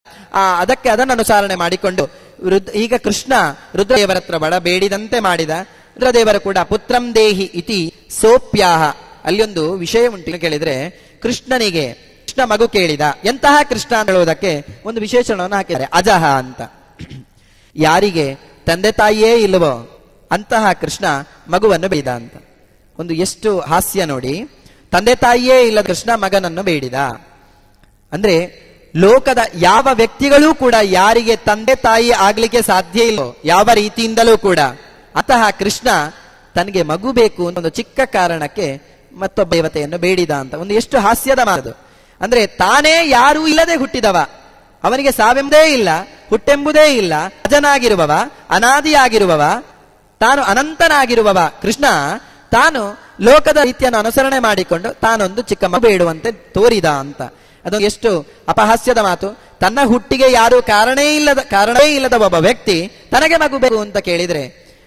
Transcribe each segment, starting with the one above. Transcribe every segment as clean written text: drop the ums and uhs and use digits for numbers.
ಅದಕ್ಕೆ ಅದನ್ನು ಅನುಸರಣೆ ಮಾಡಿಕೊಂಡು ಈಗ ಕೃಷ್ಣ ರುದ್ರದೇವರ ಹತ್ರ ಬಡ ಬೇಡಿದಂತೆ ಮಾಡಿದ. ರುದ್ರದೇವರು ಕೂಡ ಪುತ್ರಂ ದೇಹಿ ಇತಿ ಸೋಪ್ಯಾಹ. ಅಲ್ಲಿ ಒಂದು ವಿಷಯ ಉಂಟು ಕೇಳಿದ್ರೆ, ಕೃಷ್ಣನಿಗೆ ಕೃಷ್ಣ ಮಗು ಕೇಳಿದ. ಎಂತಹ ಕೃಷ್ಣ ಅಂತ ಹೇಳುವುದಕ್ಕೆ ಒಂದು ವಿಶೇಷಣವನ್ನು ಹಾಕಿದ್ದಾರೆ, ಅಜಹ ಅಂತ. ಯಾರಿಗೆ ತಂದೆ ತಾಯಿಯೇ ಇಲ್ಲವೋ ಅಂತಹ ಕೃಷ್ಣ ಮಗುವನ್ನು ಬೇಡಿದ ಅಂತ. ಒಂದು ಎಷ್ಟು ಹಾಸ್ಯ ನೋಡಿ, ತಂದೆ ತಾಯಿಯೇ ಇಲ್ಲದ ಕೃಷ್ಣ ಮಗನನ್ನು ಬೇಡಿದ. ಅಂದ್ರೆ ಲೋಕದ ಯಾವ ವ್ಯಕ್ತಿಗಳೂ ಕೂಡ ಯಾರಿಗೆ ತಂದೆ ತಾಯಿ ಆಗ್ಲಿಕ್ಕೆ ಸಾಧ್ಯ ಇಲ್ಲೋ ಯಾವ ರೀತಿಯಿಂದಲೂ ಕೂಡ ಅಂತಹ ಕೃಷ್ಣ ತನಗೆ ಮಗು ಬೇಕು ಅಂತ ಒಂದು ಚಿಕ್ಕ ಕಾರಣಕ್ಕೆ ಮತ್ತೊಬ್ಬ ದೇವತೆಯನ್ನು ಬೇಡಿದ ಅಂತ. ಒಂದು ಎಷ್ಟು ಹಾಸ್ಯದ ಮಾತು. ಅಂದ್ರೆ ತಾನೇ ಯಾರೂ ಇಲ್ಲದೆ ಹುಟ್ಟಿದವ, ಅವನಿಗೆ ಸಾವೆಂಬುದೇ ಇಲ್ಲ, ಹುಟ್ಟೆಂಬುದೇ ಇಲ್ಲ, ಅಜನಾಗಿರುವವ, ಅನಾದಿಯಾಗಿರುವವ, ತಾನು ಅನಂತನಾಗಿರುವವ ಕೃಷ್ಣ ತಾನು ಲೋಕದ ರೀತಿಯನ್ನು ಅನುಸರಣೆ ಮಾಡಿಕೊಂಡು ತಾನೊಂದು ಚಿಕ್ಕ ಮಗು ಬೇಡುವಂತೆ ತೋರಿದ ಅಂತ. ಅದೊಂದು ಎಷ್ಟು ಅಪಹಾಸ್ಯದ ಮಾತು. ತನ್ನ ಹುಟ್ಟಿಗೆ ಯಾರು ಕಾರಣವೇ ಇಲ್ಲದ ಒಬ್ಬ ವ್ಯಕ್ತಿ ತನಗೆ ಮಗು ಬೇಕು ಅಂತ ಕೇಳಿದ್ರೆ,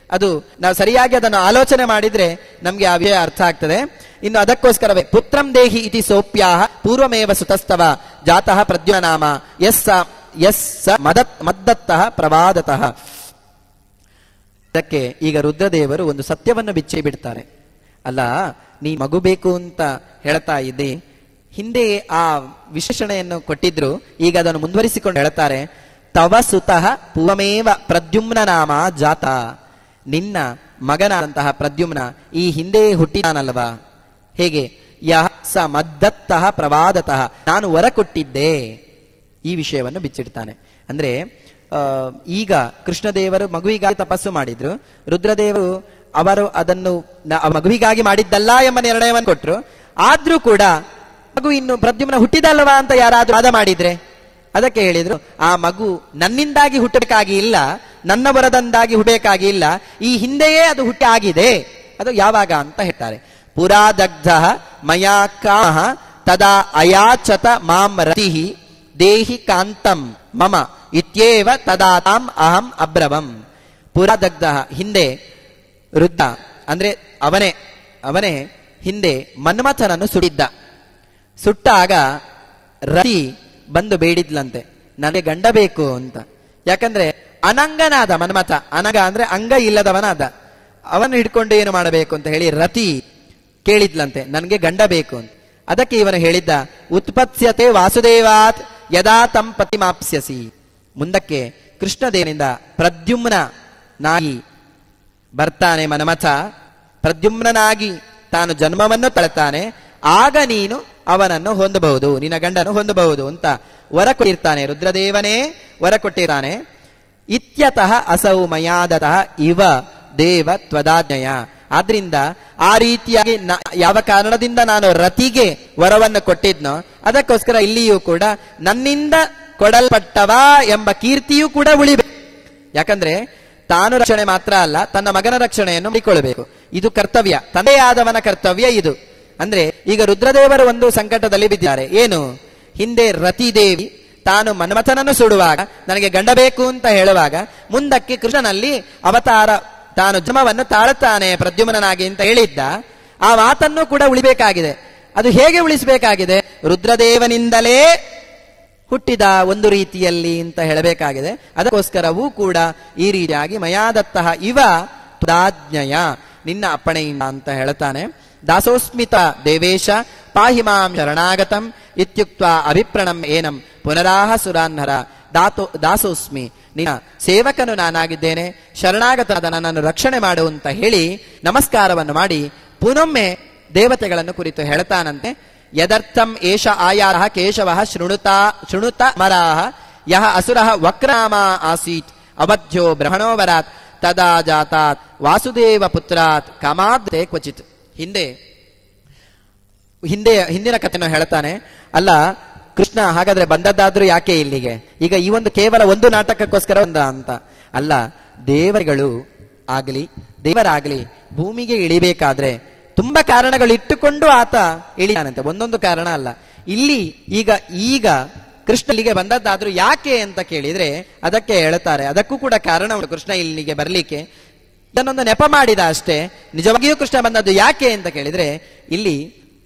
ಅದು ನಾವು ಸರಿಯಾಗಿ ಅದನ್ನು ಆಲೋಚನೆ ಮಾಡಿದ್ರೆ ನಮ್ಗೆ ಆ ವಿಷಯ ಅರ್ಥ ಆಗ್ತದೆ. ಇನ್ನು ಅದಕ್ಕೋಸ್ಕರವೇ ಪುತ್ರಂ ದೇಹಿ ಇತಿ ಸೋಪ್ಯಾಹ ಪೂರ್ವಮೇವ ಸುತಸ್ತವ ಜಾತಃ ಪ್ರದ್ಯುಮ್ನಾಮ ಯಸ್ಸ ಮದ್ದತ್ತಃ ಪ್ರವಾದತಃ. ಅದಕ್ಕೆ ಈಗ ರುದ್ರದೇವರು ಒಂದು ಸತ್ಯವನ್ನು ಬಿಚ್ಚಿ ಬಿಡ್ತಾರೆ. ಅಲ್ಲ, ನೀ ಮಗು ಬೇಕು ಅಂತ ಹೇಳ್ತಾ ಇದ್ದಿ, ಹಿಂದೆ ಆ ವಿಶೇಷಣೆಯನ್ನು ಕೊಟ್ಟಿದ್ರು, ಈಗ ಅದನ್ನು ಮುಂದುವರಿಸಿಕೊಂಡು ಹೇಳ್ತಾರೆ, ತವ ಸುತಃ ಪೂರ್ವಮೇವ ಪ್ರದ್ಯುಮ್ನ ನಾಮ ಜಾತ. ನಿನ್ನ ಮಗನಾದಂತಹ ಪ್ರದ್ಯುಮ್ನ ಈ ಹಿಂದೆ ಹುಟ್ಟಿದಾನಲ್ವಾ, ಹೇಗೆ ಯಹ ಸ ಮದ್ದತ್ತಃ ಪ್ರವಾದತಃ, ನಾನು ವರ ಕೊಟ್ಟಿದ್ದೆ. ಈ ವಿಷಯವನ್ನು ಬಿಚ್ಚಿಡ್ತಾನೆ. ಅಂದ್ರೆ ಈಗ ಕೃಷ್ಣದೇವರು ಮಗುವಿಗಾಗಿ ತಪಸ್ಸು ಮಾಡಿದ್ರು, ರುದ್ರದೇವರು ಅವರು ಅದನ್ನು ಮಗುವಿಗಾಗಿ ಮಾಡಿದ್ದಲ್ಲ ಎಂಬ ನಿರ್ಣಯವನ್ನು ಕೊಟ್ಟರು. ಆದ್ರೂ ಕೂಡ ಮಗು ಇನ್ನು ಪ್ರದ್ಯುಮ್ನ ಹುಟ್ಟಿದಲ್ವಾ ಅಂತ ಯಾರಾದ್ರೂ ವಾದ ಮಾಡಿದ್ರೆ ಅದಕ್ಕೆ ಹೇಳಿದ್ರು, ಆ ಮಗು ನನ್ನಿಂದಾಗಿ ಹುಟ್ಟಬೇಕಾಗಿ ಇಲ್ಲ, ನನ್ನ ವರದಿಂದಾಗಿ ಹುಟ್ಟಬೇಕಾಗಿ ಇಲ್ಲ, ಈ ಹಿಂದೆಯೇ ಅದು ಹುಟ್ಟಿ ಆಗಿದೆ. ಅದು ಯಾವಾಗ ಅಂತ ಹೇಳ್ತಾರೆ, ಪುರಾದಗ್ಧ ಮಯಾ ಕಾಮಃ ತದಾ ಅಯಾಚತ ಮಾಂ ರತಿಹಿ ದೇಹಿ ಕಾಂತಂ ಮಮ ಇತ್ಯೇವ ತದಾತಾಂ ಅಹಂ ಅಬ್ರವಂ. ಪುರಾದಗ್ಧ, ಹಿಂದೆ ರುದ್ರ ಅಂದ್ರೆ ಅವನೇ ಹಿಂದೆ ಮನ್ಮಥನನ್ನು ಸುಡಿದ್ದ. ಸುಟ್ಟಾಗ ರತಿ ಬಂದು ಬೇಡಿದ್ಲಂತೆ, ನನಗೆ ಗಂಡ ಬೇಕು ಅಂತ. ಯಾಕಂದ್ರೆ ಅನಂಗನಾದ ಮನ್ಮಥ, ಅನಂಗ ಅಂದ್ರೆ ಅಂಗ ಇಲ್ಲದವನಾದ, ಅವನು ಹಿಡ್ಕೊಂಡು ಏನು ಮಾಡಬೇಕು ಅಂತ ಹೇಳಿ ರತಿ ಕೇಳಿದ್ಲಂತೆ, ನನಗೆ ಗಂಡ ಬೇಕು ಅಂತ. ಅದಕ್ಕೆ ಇವನು ಹೇಳಿದ್ದ, ಉತ್ಪತ್ಸ್ಯತೆ ವಾಸುದೇವಾತ್ ಯದಾ ತಂ ಪತಿಮಾಪ್ಸ್ಯಸಿ. ಮುಂದಕ್ಕೆ ಕೃಷ್ಣದೇವನಿಂದ ಪ್ರದ್ಯುಮ್ನಾಗಿ ಬರ್ತಾನೆ ಮನ್ಮಥ, ಪ್ರದ್ಯುಮ್ನಾಗಿ ತಾನು ಜನ್ಮವನ್ನು ತಳ್ತಾನೆ, ಆಗ ನೀನು ಅವನನ್ನು ಹೊಂದಬಹುದು, ನಿನ್ನ ಗಂಡನು ಹೊಂದಬಹುದು ಅಂತ ವರ ಕೊಟ್ಟಿರ್ತಾನೆ. ರುದ್ರದೇವನೇ ವರ ಕೊಟ್ಟಿರ್ತಾನೆ. ಇತ್ಯತಃ ಅಸೌ ಮಯಾದತಃ ಇವ ದೇವ ತ್ವದಾಜ್ಞಯ. ಆದ್ರಿಂದ ಆ ರೀತಿಯಾಗಿ ಯಾವ ಕಾರಣದಿಂದ ನಾನು ರತಿಗೆ ವರವನ್ನು ಕೊಟ್ಟಿದ್ನೋ ಅದಕ್ಕೋಸ್ಕರ ಇಲ್ಲಿಯೂ ಕೂಡ ನನ್ನಿಂದ ಕೊಡಲ್ಪಟ್ಟವ ಎಂಬ ಕೀರ್ತಿಯೂ ಕೂಡ ಉಳಿಬೇಕು. ಯಾಕಂದ್ರೆ ತಾನು ರಕ್ಷಣೆ ಮಾತ್ರ ಅಲ್ಲ, ತನ್ನ ಮಗನ ರಕ್ಷಣೆಯನ್ನು ಮಾಡಿಕೊಳ್ಳಬೇಕು. ಇದು ಕರ್ತವ್ಯ, ತಂದೆಯಾದವನ ಕರ್ತವ್ಯ ಇದು. ಅಂದ್ರೆ ಈಗ ರುದ್ರದೇವರು ಒಂದು ಸಂಕಟದಲ್ಲಿ ಬಿದ್ದಿದ್ದಾರೆ. ಏನು? ಹಿಂದೆ ರತಿದೇವಿ ತಾನು ಮನ್ಮಥನನ್ನು ಸುಡುವಾಗ ನನಗೆ ಗಂಡ ಬೇಕು ಅಂತ ಹೇಳುವಾಗ ಮುಂದಕ್ಕೆ ಕೃಷ್ಣನಲ್ಲಿ ಅವತಾರ ತಾನು ಜನ್ಮವನ್ನು ತಾಳುತ್ತಾನೆ ಪ್ರದ್ಯುಮ್ನಾಗಿ ಅಂತ ಹೇಳಿದ್ದ. ಆ ಮಾತನ್ನು ಕೂಡ ಉಳಿಬೇಕಾಗಿದೆ. ಅದು ಹೇಗೆ ಉಳಿಸಬೇಕಾಗಿದೆ? ರುದ್ರದೇವನಿಂದಲೇ ಹುಟ್ಟಿದ ಒಂದು ರೀತಿಯಲ್ಲಿ ಅಂತ ಹೇಳಬೇಕಾಗಿದೆ. ಅದಕ್ಕೋಸ್ಕರವೂ ಕೂಡ ಈ ರೀತಿಯಾಗಿ ಮಯಾದತ್ತಃ ಇವ ತ್ವದಾಜ್ಞಯ, ನಿನ್ನ ಅಪ್ಪಣೆಯಿಂದ ಅಂತ ಹೇಳ್ತಾನೆ. ದಾಸೋಸ್ಮಿತ ದೇವೇಶ ಪಾಹಿ ಮಾಂ ಶರಣಾಗತಂ ಇತ್ಯುಕ್ತ ಅಭಿಪ್ರಣಂ ಏನಂ ಪುನರಾಹ ಸುರಾನ್ನರ. ದಾಸೋಸ್ಮಿ, ನಿನ್ನ ಸೇವಕನು ನಾನಾಗಿದ್ದೇನೆ, ಶರಣಾಗತನಾದ ನನ್ನನ್ನು ರಕ್ಷಣೆ ಮಾಡು ಅಂತ ಹೇಳಿ ನಮಸ್ಕಾರವನ್ನು ಮಾಡಿ ಪುನೊಮ್ಮೆ ದೇವತೆಗಳನ್ನು ಕುರಿತು ಹೇಳ್ತಾನಂತೆ. ಯದರ್ಥಂ ಏಷ ಆಯಾರಃ ಕೇಶವಃ ಶೃಣುತ ಮರಾಹ ಯಹ ಅಸುರಃ ವಕ್ರಾಮ ಆಸೀತ್ ಅವಧ್ಯ ಬ್ರಹ್ಮಣೋವರಾತ್ ತದಾ ಜಾತಾತ್ ವಾಸುದೇವ ಪುತ್ರಾತ್ ಕಾಮಾದ್ರೇ ಕ್ವಚಿತ್. ಹಿಂದಿನ ಕಥೆಯನ್ನು ಹೇಳ್ತಾನೆ. ಅಲ್ಲ ಕೃಷ್ಣ ಹಾಗಾದ್ರೆ ಬಂದದ್ದಾದ್ರೂ ಯಾಕೆ ಇಲ್ಲಿಗೆ? ಈಗ ಈ ಒಂದು ಕೇವಲ ಒಂದು ನಾಟಕಕ್ಕೋಸ್ಕರ ಅಂತ ಅಲ್ಲ. ದೇವರುಗಳು ಆಗಲಿ ದೇವರಾಗಲಿ ಭೂಮಿಗೆ ಇಳಿಬೇಕಾದ್ರೆ ತುಂಬಾ ಕಾರಣಗಳು ಇಟ್ಟುಕೊಂಡು ಆತ ಇಳಿಯಾನಂತೆ, ಒಂದೊಂದು ಕಾರಣ ಅಲ್ಲ. ಇಲ್ಲಿ ಈಗ ಕೃಷ್ಣ ಇಲ್ಲಿಗೆ ಬಂದದ್ದಾದ್ರೂ ಯಾಕೆ ಅಂತ ಕೇಳಿದ್ರೆ ಅದಕ್ಕೆ ಹೇಳ್ತಾರೆ, ಅದಕ್ಕೂ ಕೂಡ ಕಾರಣ ಉಂಟು ಕೃಷ್ಣ ಇಲ್ಲಿಗೆ ಬರ್ಲಿಕ್ಕೆ. ಇದನ್ನೊಂದು ನೆಪ ಮಾಡಿದ ಅಷ್ಟೇ. ನಿಜವಾಗಿಯೂ ಕೃಷ್ಣ ಬಂದದ್ದು ಯಾಕೆ ಅಂತ ಕೇಳಿದ್ರೆ, ಇಲ್ಲಿ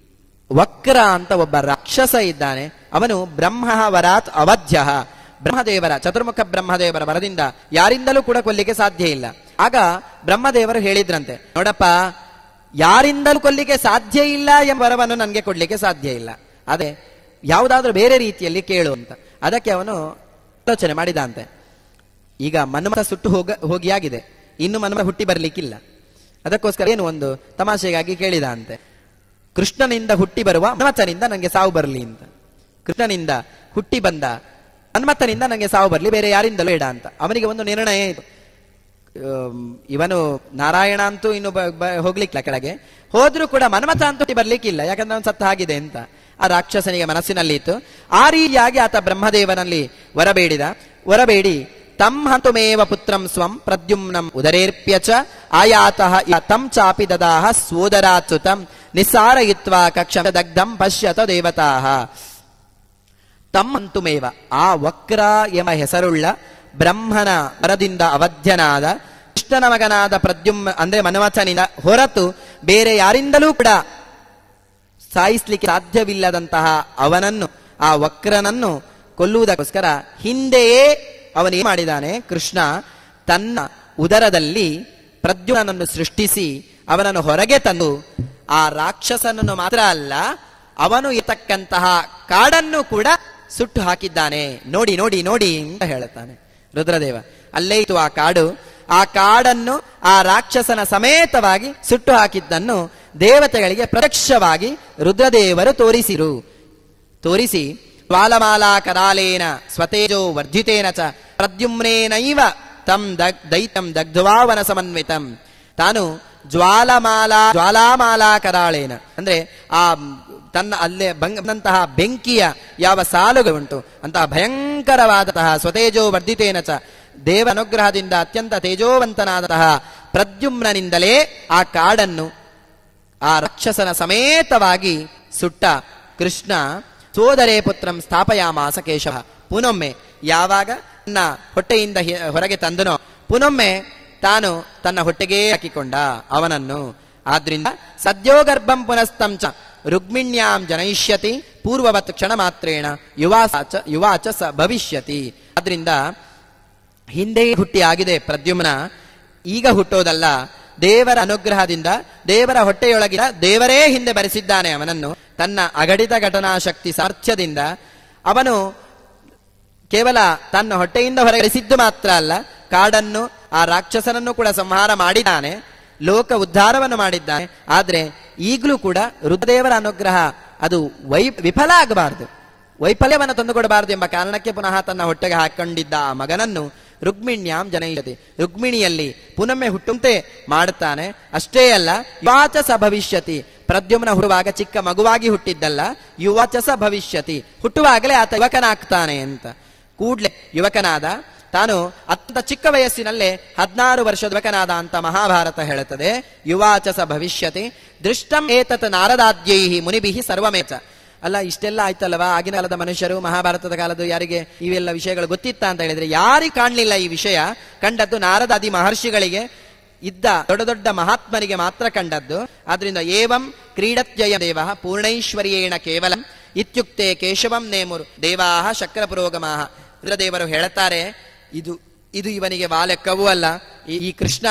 ವಕ್ರ ಅಂತ ಒಬ್ಬ ರಾಕ್ಷಸ ಇದ್ದಾನೆ. ಅವನು ಬ್ರಹ್ಮ ವರಾತ್ ಅವಧ್ಯ, ಬ್ರಹ್ಮದೇವರ, ಚತುರ್ಮುಖ ಬ್ರಹ್ಮದೇವರ ವರದಿಂದ ಯಾರಿಂದಲೂ ಕೂಡ ಕೊಲ್ಲಿಕ್ಕೆ ಸಾಧ್ಯ ಇಲ್ಲ. ಆಗ ಬ್ರಹ್ಮದೇವರು ಹೇಳಿದ್ರಂತೆ, ನೋಡಪ್ಪ, ಯಾರಿಂದಲೂ ಕೊಲ್ಲಿಕ್ಕೆ ಸಾಧ್ಯ ಇಲ್ಲ ಎಂಬ ವರವನ್ನು ನನಗೆ ಕೊಡ್ಲಿಕ್ಕೆ ಸಾಧ್ಯ ಇಲ್ಲ, ಅದೇ ಯಾವುದಾದ್ರೂ ಬೇರೆ ರೀತಿಯಲ್ಲಿ ಕೇಳು ಅಂತ. ಅದಕ್ಕೆ ಅವನು ಆಲೋಚನೆ ಮಾಡಿದ ಅಂತೆ. ಈಗ ಮನ್ಮಥ ಸುಟ್ಟು ಹೋಗಿಯಾಗಿದೆ, ಇನ್ನು ಮನ್ಮಥ ಹುಟ್ಟಿ ಬರ್ಲಿಕ್ಕಿಲ್ಲ. ಅದಕ್ಕೋಸ್ಕರ ಏನು ಒಂದು ತಮಾಷೆಗಾಗಿ ಕೇಳಿದ ಅಂತೆ, ಕೃಷ್ಣನಿಂದ ಹುಟ್ಟಿ ಬರುವ ಮನ್ಮಥನಿಂದ ನನಗೆ ಸಾವು ಬರಲಿ ಅಂತ. ಕೃಷ್ಣನಿಂದ ಹುಟ್ಟಿ ಬಂದ ಮನ್ಮಥನಿಂದ ನನಗೆ ಸಾವು ಬರಲಿ, ಬೇರೆ ಯಾರಿಂದಲೂ ಬೇಡ ಅಂತ. ಅವನಿಗೆ ಒಂದು ನಿರ್ಣಯ ಇತ್ತು, ಇವನು ನಾರಾಯಣ ಅಂತೂ ಇನ್ನು ಹೋಗ್ಲಿಕ್ಕಿಲ್ಲ, ಕೆಳಗೆ ಹೋದ್ರೂ ಕೂಡ ಮನ್ಮಥ ಅಂತೂ ಹುಟ್ಟಿ ಬರ್ಲಿಕ್ಕಿಲ್ಲ, ಯಾಕಂದ್ರೆ ಅವನು ಸತ್ತ ಆಗಿದೆ ಅಂತ ಆ ರಾಕ್ಷಸನಿಗೆ ಮನಸ್ಸಿನಲ್ಲಿ ಇತ್ತು. ಆ ರೀತಿಯಾಗಿ ಆತ ಬ್ರಹ್ಮದೇವನಲ್ಲಿ ವರಬೇಡಿ ತಮ್ ಹಂತುಮೇವ ಪುತ್ರಂ ಸ್ವಂ ಪ್ರದ್ಯುಮ್ನಂ ಉದರೇರ್ಪ್ಯ ಚ ಆಯಾತಃ ತಂ ಚಾಪಿ ದದಾಹ ಸೋದರಾಚ್ಯುತಂ ನಿಸ್ಸಾರಯಿತ್ವಾ ಕಕ್ಷಂ ದಗ್ಧಂ ಪಶ್ಯತ ದೇವತಾಃ. ತಮ್ ಹಂತುಮೇವ, ಆ ವಕ್ರ ಎಂಬ ಹೆಸರುಳ್ಳ ಬ್ರಹ್ಮನ ವರದಿಂದ ಅವಧ್ಯನಾದ ಕೃಷ್ಣನ ಮಗನಾದ ಅಂದ್ರೆ ಮನ್ಮಥನಿಂದ ಹೊರತು ಬೇರೆ ಯಾರಿಂದಲೂ ಕೂಡ ಸಾಯಿಸ್ಲಿಕ್ಕೆ ಸಾಧ್ಯವಿಲ್ಲದಂತಹ ಅವನನ್ನು, ಆ ವಕ್ರನನ್ನು ಕೊಲ್ಲುವುದಕ್ಕೋಸ್ಕರ ಹಿಂದೆಯೇ ಅವನೇನು ಮಾಡಿದ್ದಾನೆ, ಕೃಷ್ಣ ತನ್ನ ಉದರದಲ್ಲಿ ಪ್ರದ್ಯುಮ್ನನನ್ನು ಸೃಷ್ಟಿಸಿ ಅವನನ್ನು ಹೊರಗೆ ತಂದು ಆ ರಾಕ್ಷಸನನ್ನು ಮಾತ್ರ ಅಲ್ಲ, ಅವನು ಇರತಕ್ಕಂತಹ ಕಾಡನ್ನು ಕೂಡ ಸುಟ್ಟು ಹಾಕಿದ್ದಾನೆ. ನೋಡಿ ನೋಡಿ ನೋಡಿ ಅಂತ ಹೇಳುತ್ತಾನೆ ರುದ್ರದೇವ. ಅಲ್ಲೇ ಇತ್ತು ಆ ಕಾಡು, ಆ ಕಾಡನ್ನು ಆ ರಾಕ್ಷಸನ ಸಮೇತವಾಗಿ ಸುಟ್ಟು ಹಾಕಿದ್ದನ್ನು ದೇವತೆಗಳಿಗೆ ಪ್ರತ್ಯಕ್ಷವಾಗಿ ರುದ್ರದೇವರು ತೋರಿಸಿ ಜ್ವಾಲಮಾಲಾ ಕರಾಲೇನ ಸ್ವತೇಜೋ ವರ್ಧಿತೇನ ಚ ಪ್ರದ್ಯುಮ್ನೇನೈವ ತಂ ದೈತ್ಯಂ ದಗ್ಧ್ವಾವನ ಸಮನ್ವಿತಂ. ತಾನು ಜ್ವಾಲಾಮಾಲಾ ಕರಾಳೇನ ಅಂದ್ರೆ ಆ ತನ್ನ ಅಲ್ಲೇ ಬಂದಂತಹ ಬೆಂಕಿಯ ಯಾವ ಸಾಲುಗಳುಂಟು ಅಂತಹ ಭಯಂಕರವಾದಂತಹ ಸ್ವತೇಜೋ ವರ್ಧಿತೇನ ಚ ದೇವ ಅನುಗ್ರಹದಿಂದ ಅತ್ಯಂತ ತೇಜೋವಂತನಾದಂತಹ ಪ್ರದ್ಯುಮ್ನಿಂದಲೇ ಆ ಕಾಡನ್ನು ಆ ರಾಕ್ಷಸನ ಸಮೇತವಾಗಿ ಸುಟ್ಟ ಕೃಷ್ಣ ಸೋದರೇ ಪುತ್ರಂ ಸ್ಥಾಪಯಾಮಾಸ ಕೇಶವ. ಪುನೊಮ್ಮೆ ಯಾವಾಗ ತನ್ನ ಹೊಟ್ಟೆಯಿಂದ ಹೊರಗೆ ತಂದನೋ ಪುನೊಮ್ಮೆ ತಾನು ತನ್ನ ಹೊಟ್ಟೆಗೇ ಹಾಕಿಕೊಂಡ ಅವನನ್ನು. ಆದ್ರಿಂದ ಸದ್ಯೋಗರ್ಭಂ ಪುನಸ್ತಂಚ ರುಗ್ಮಿಣ್ಯಾಂ ಜನಯಿಷ್ಯತಿ ಪೂರ್ವವತ್ ಕ್ಷಣ ಮಾತ್ರೇಣ ಯುವಾಚ ಸ ಭವಿಷ್ಯತಿ. ಆದ್ರಿಂದ ಹಿಂದೆ ಹುಟ್ಟಿ ಆಗಿದೆ ಪ್ರದ್ಯುಮ್ನ, ಈಗ ಹುಟ್ಟೋದಲ್ಲ. ದೇವರ ಅನುಗ್ರಹದಿಂದ ದೇವರ ಹೊಟ್ಟೆಯೊಳಗಿನ ದೇವರೇ ಹಿಂದೆ ಬರೆಸಿದ್ದಾನೆ ಅವನನ್ನು. ತನ್ನ ಅಗಡಿತ ಘಟನಾ ಶಕ್ತಿ ಸಾಮರ್ಥ್ಯದಿಂದ ಅವನು ಕೇವಲ ತನ್ನ ಹೊಟ್ಟೆಯಿಂದ ಹೊರಗೆ ಬರೆಸಿದ್ದು ಮಾತ್ರ ಅಲ್ಲ, ಕಾಡನ್ನು ಆ ರಾಕ್ಷಸನನ್ನು ಕೂಡ ಸಂಹಾರ ಮಾಡಿದ್ದಾನೆ, ಲೋಕ ಉದ್ಧಾರವನ್ನು ಮಾಡಿದ್ದಾನೆ. ಆದ್ರೆ ಈಗಲೂ ಕೂಡ ರುದ್ರದೇವರ ಅನುಗ್ರಹ ಅದು ವಿಫಲ ಆಗಬಾರದು, ವೈಫಲ್ಯವನ್ನು ತಂದುಕೊಡಬಾರದು ಎಂಬ ಕಾರಣಕ್ಕೆ ಪುನಃ ತನ್ನ ಹೊಟ್ಟೆಗೆ ಹಾಕೊಂಡಿದ್ದ ಆ ಮಗನನ್ನು ರುಗ್ಮಿಣ್ಯಾಂ ಜನಯಿಷ್ಯತಿ, ರುಗ್ಮಿಣಿಯಲ್ಲಿ ಪುನೊಮ್ಮೆ ಹುಟ್ಟುವಂತೆ ಮಾಡುತ್ತಾನೆ. ಅಷ್ಟೇ ಅಲ್ಲ, ಯುವಾಚಸ ಭವಿಷ್ಯತಿ, ಪ್ರದ್ಯುಮ್ನ ಹುಟ್ಟುವಾಗ ಚಿಕ್ಕ ಮಗುವಾಗಿ ಹುಟ್ಟಿದ್ದಲ್ಲ, ಯುವಾಚಸ ಭವಿಷ್ಯತಿ, ಹುಟ್ಟುವಾಗಲೇ ಆತ ಯುವಕನಾಗ್ತಾನೆ ಅಂತ. ಕೂಡ್ಲೆ ಯುವಕನಾದ, ತಾನು ಅತ್ಯಂತ ಚಿಕ್ಕ ವಯಸ್ಸಿನಲ್ಲೇ 16 ವರ್ಷದ ಯುವಕನಾದ ಅಂತ ಮಹಾಭಾರತ ಹೇಳುತ್ತದೆ. ಯುವಾಚಸ ಭವಿಷ್ಯತಿ ದೃಷ್ಟಂ ಏತತ್ ನಾರದಾದ್ಯೈಹಿ ಮುನಿಭಿಹಿ ಸರ್ವಮೇಚ. ಅಲ್ಲ, ಇಷ್ಟೆಲ್ಲ ಆಯ್ತಲ್ವಾ, ಆಗಿನ ಕಾಲದ ಮನುಷ್ಯರು, ಮಹಾಭಾರತದ ಕಾಲದ ಯಾರಿಗೆ ಇವೆಲ್ಲ ವಿಷಯಗಳು ಗೊತ್ತಿತ್ತ ಅಂತ ಹೇಳಿದ್ರೆ ಯಾರಿಗೆ ಕಾಣಲಿಲ್ಲ ಈ ವಿಷಯ. ಕಂಡದ್ದು ನಾರದಾದಿ ಮಹರ್ಷಿಗಳಿಗೆ, ಇದ್ದ ದೊಡ್ಡ ದೊಡ್ಡ ಮಹಾತ್ಮರಿಗೆ ಮಾತ್ರ ಕಂಡದ್ದು. ಆದ್ರಿಂದ ಏವಂ ಕ್ರೀಡತ್ಯಯ ದೇವ ಪೂರ್ಣೈಶ್ವರ್ಯೇಣ ಕೇವಲಂ ಇತ್ಯುಕ್ತೆ ಕೇಶವಂ ನೇಮುರು ದೇವಾಹ ಶಕ್ರ ಪುರೋಗಮಾಹ. ರುದ್ರದೇವರು ಹೇಳುತ್ತಾರೆ, ಇದು ಇವನಿಗೆ ವಾಲೆಕ್ಕವೂ ಅಲ್ಲ. ಈ ಕೃಷ್ಣ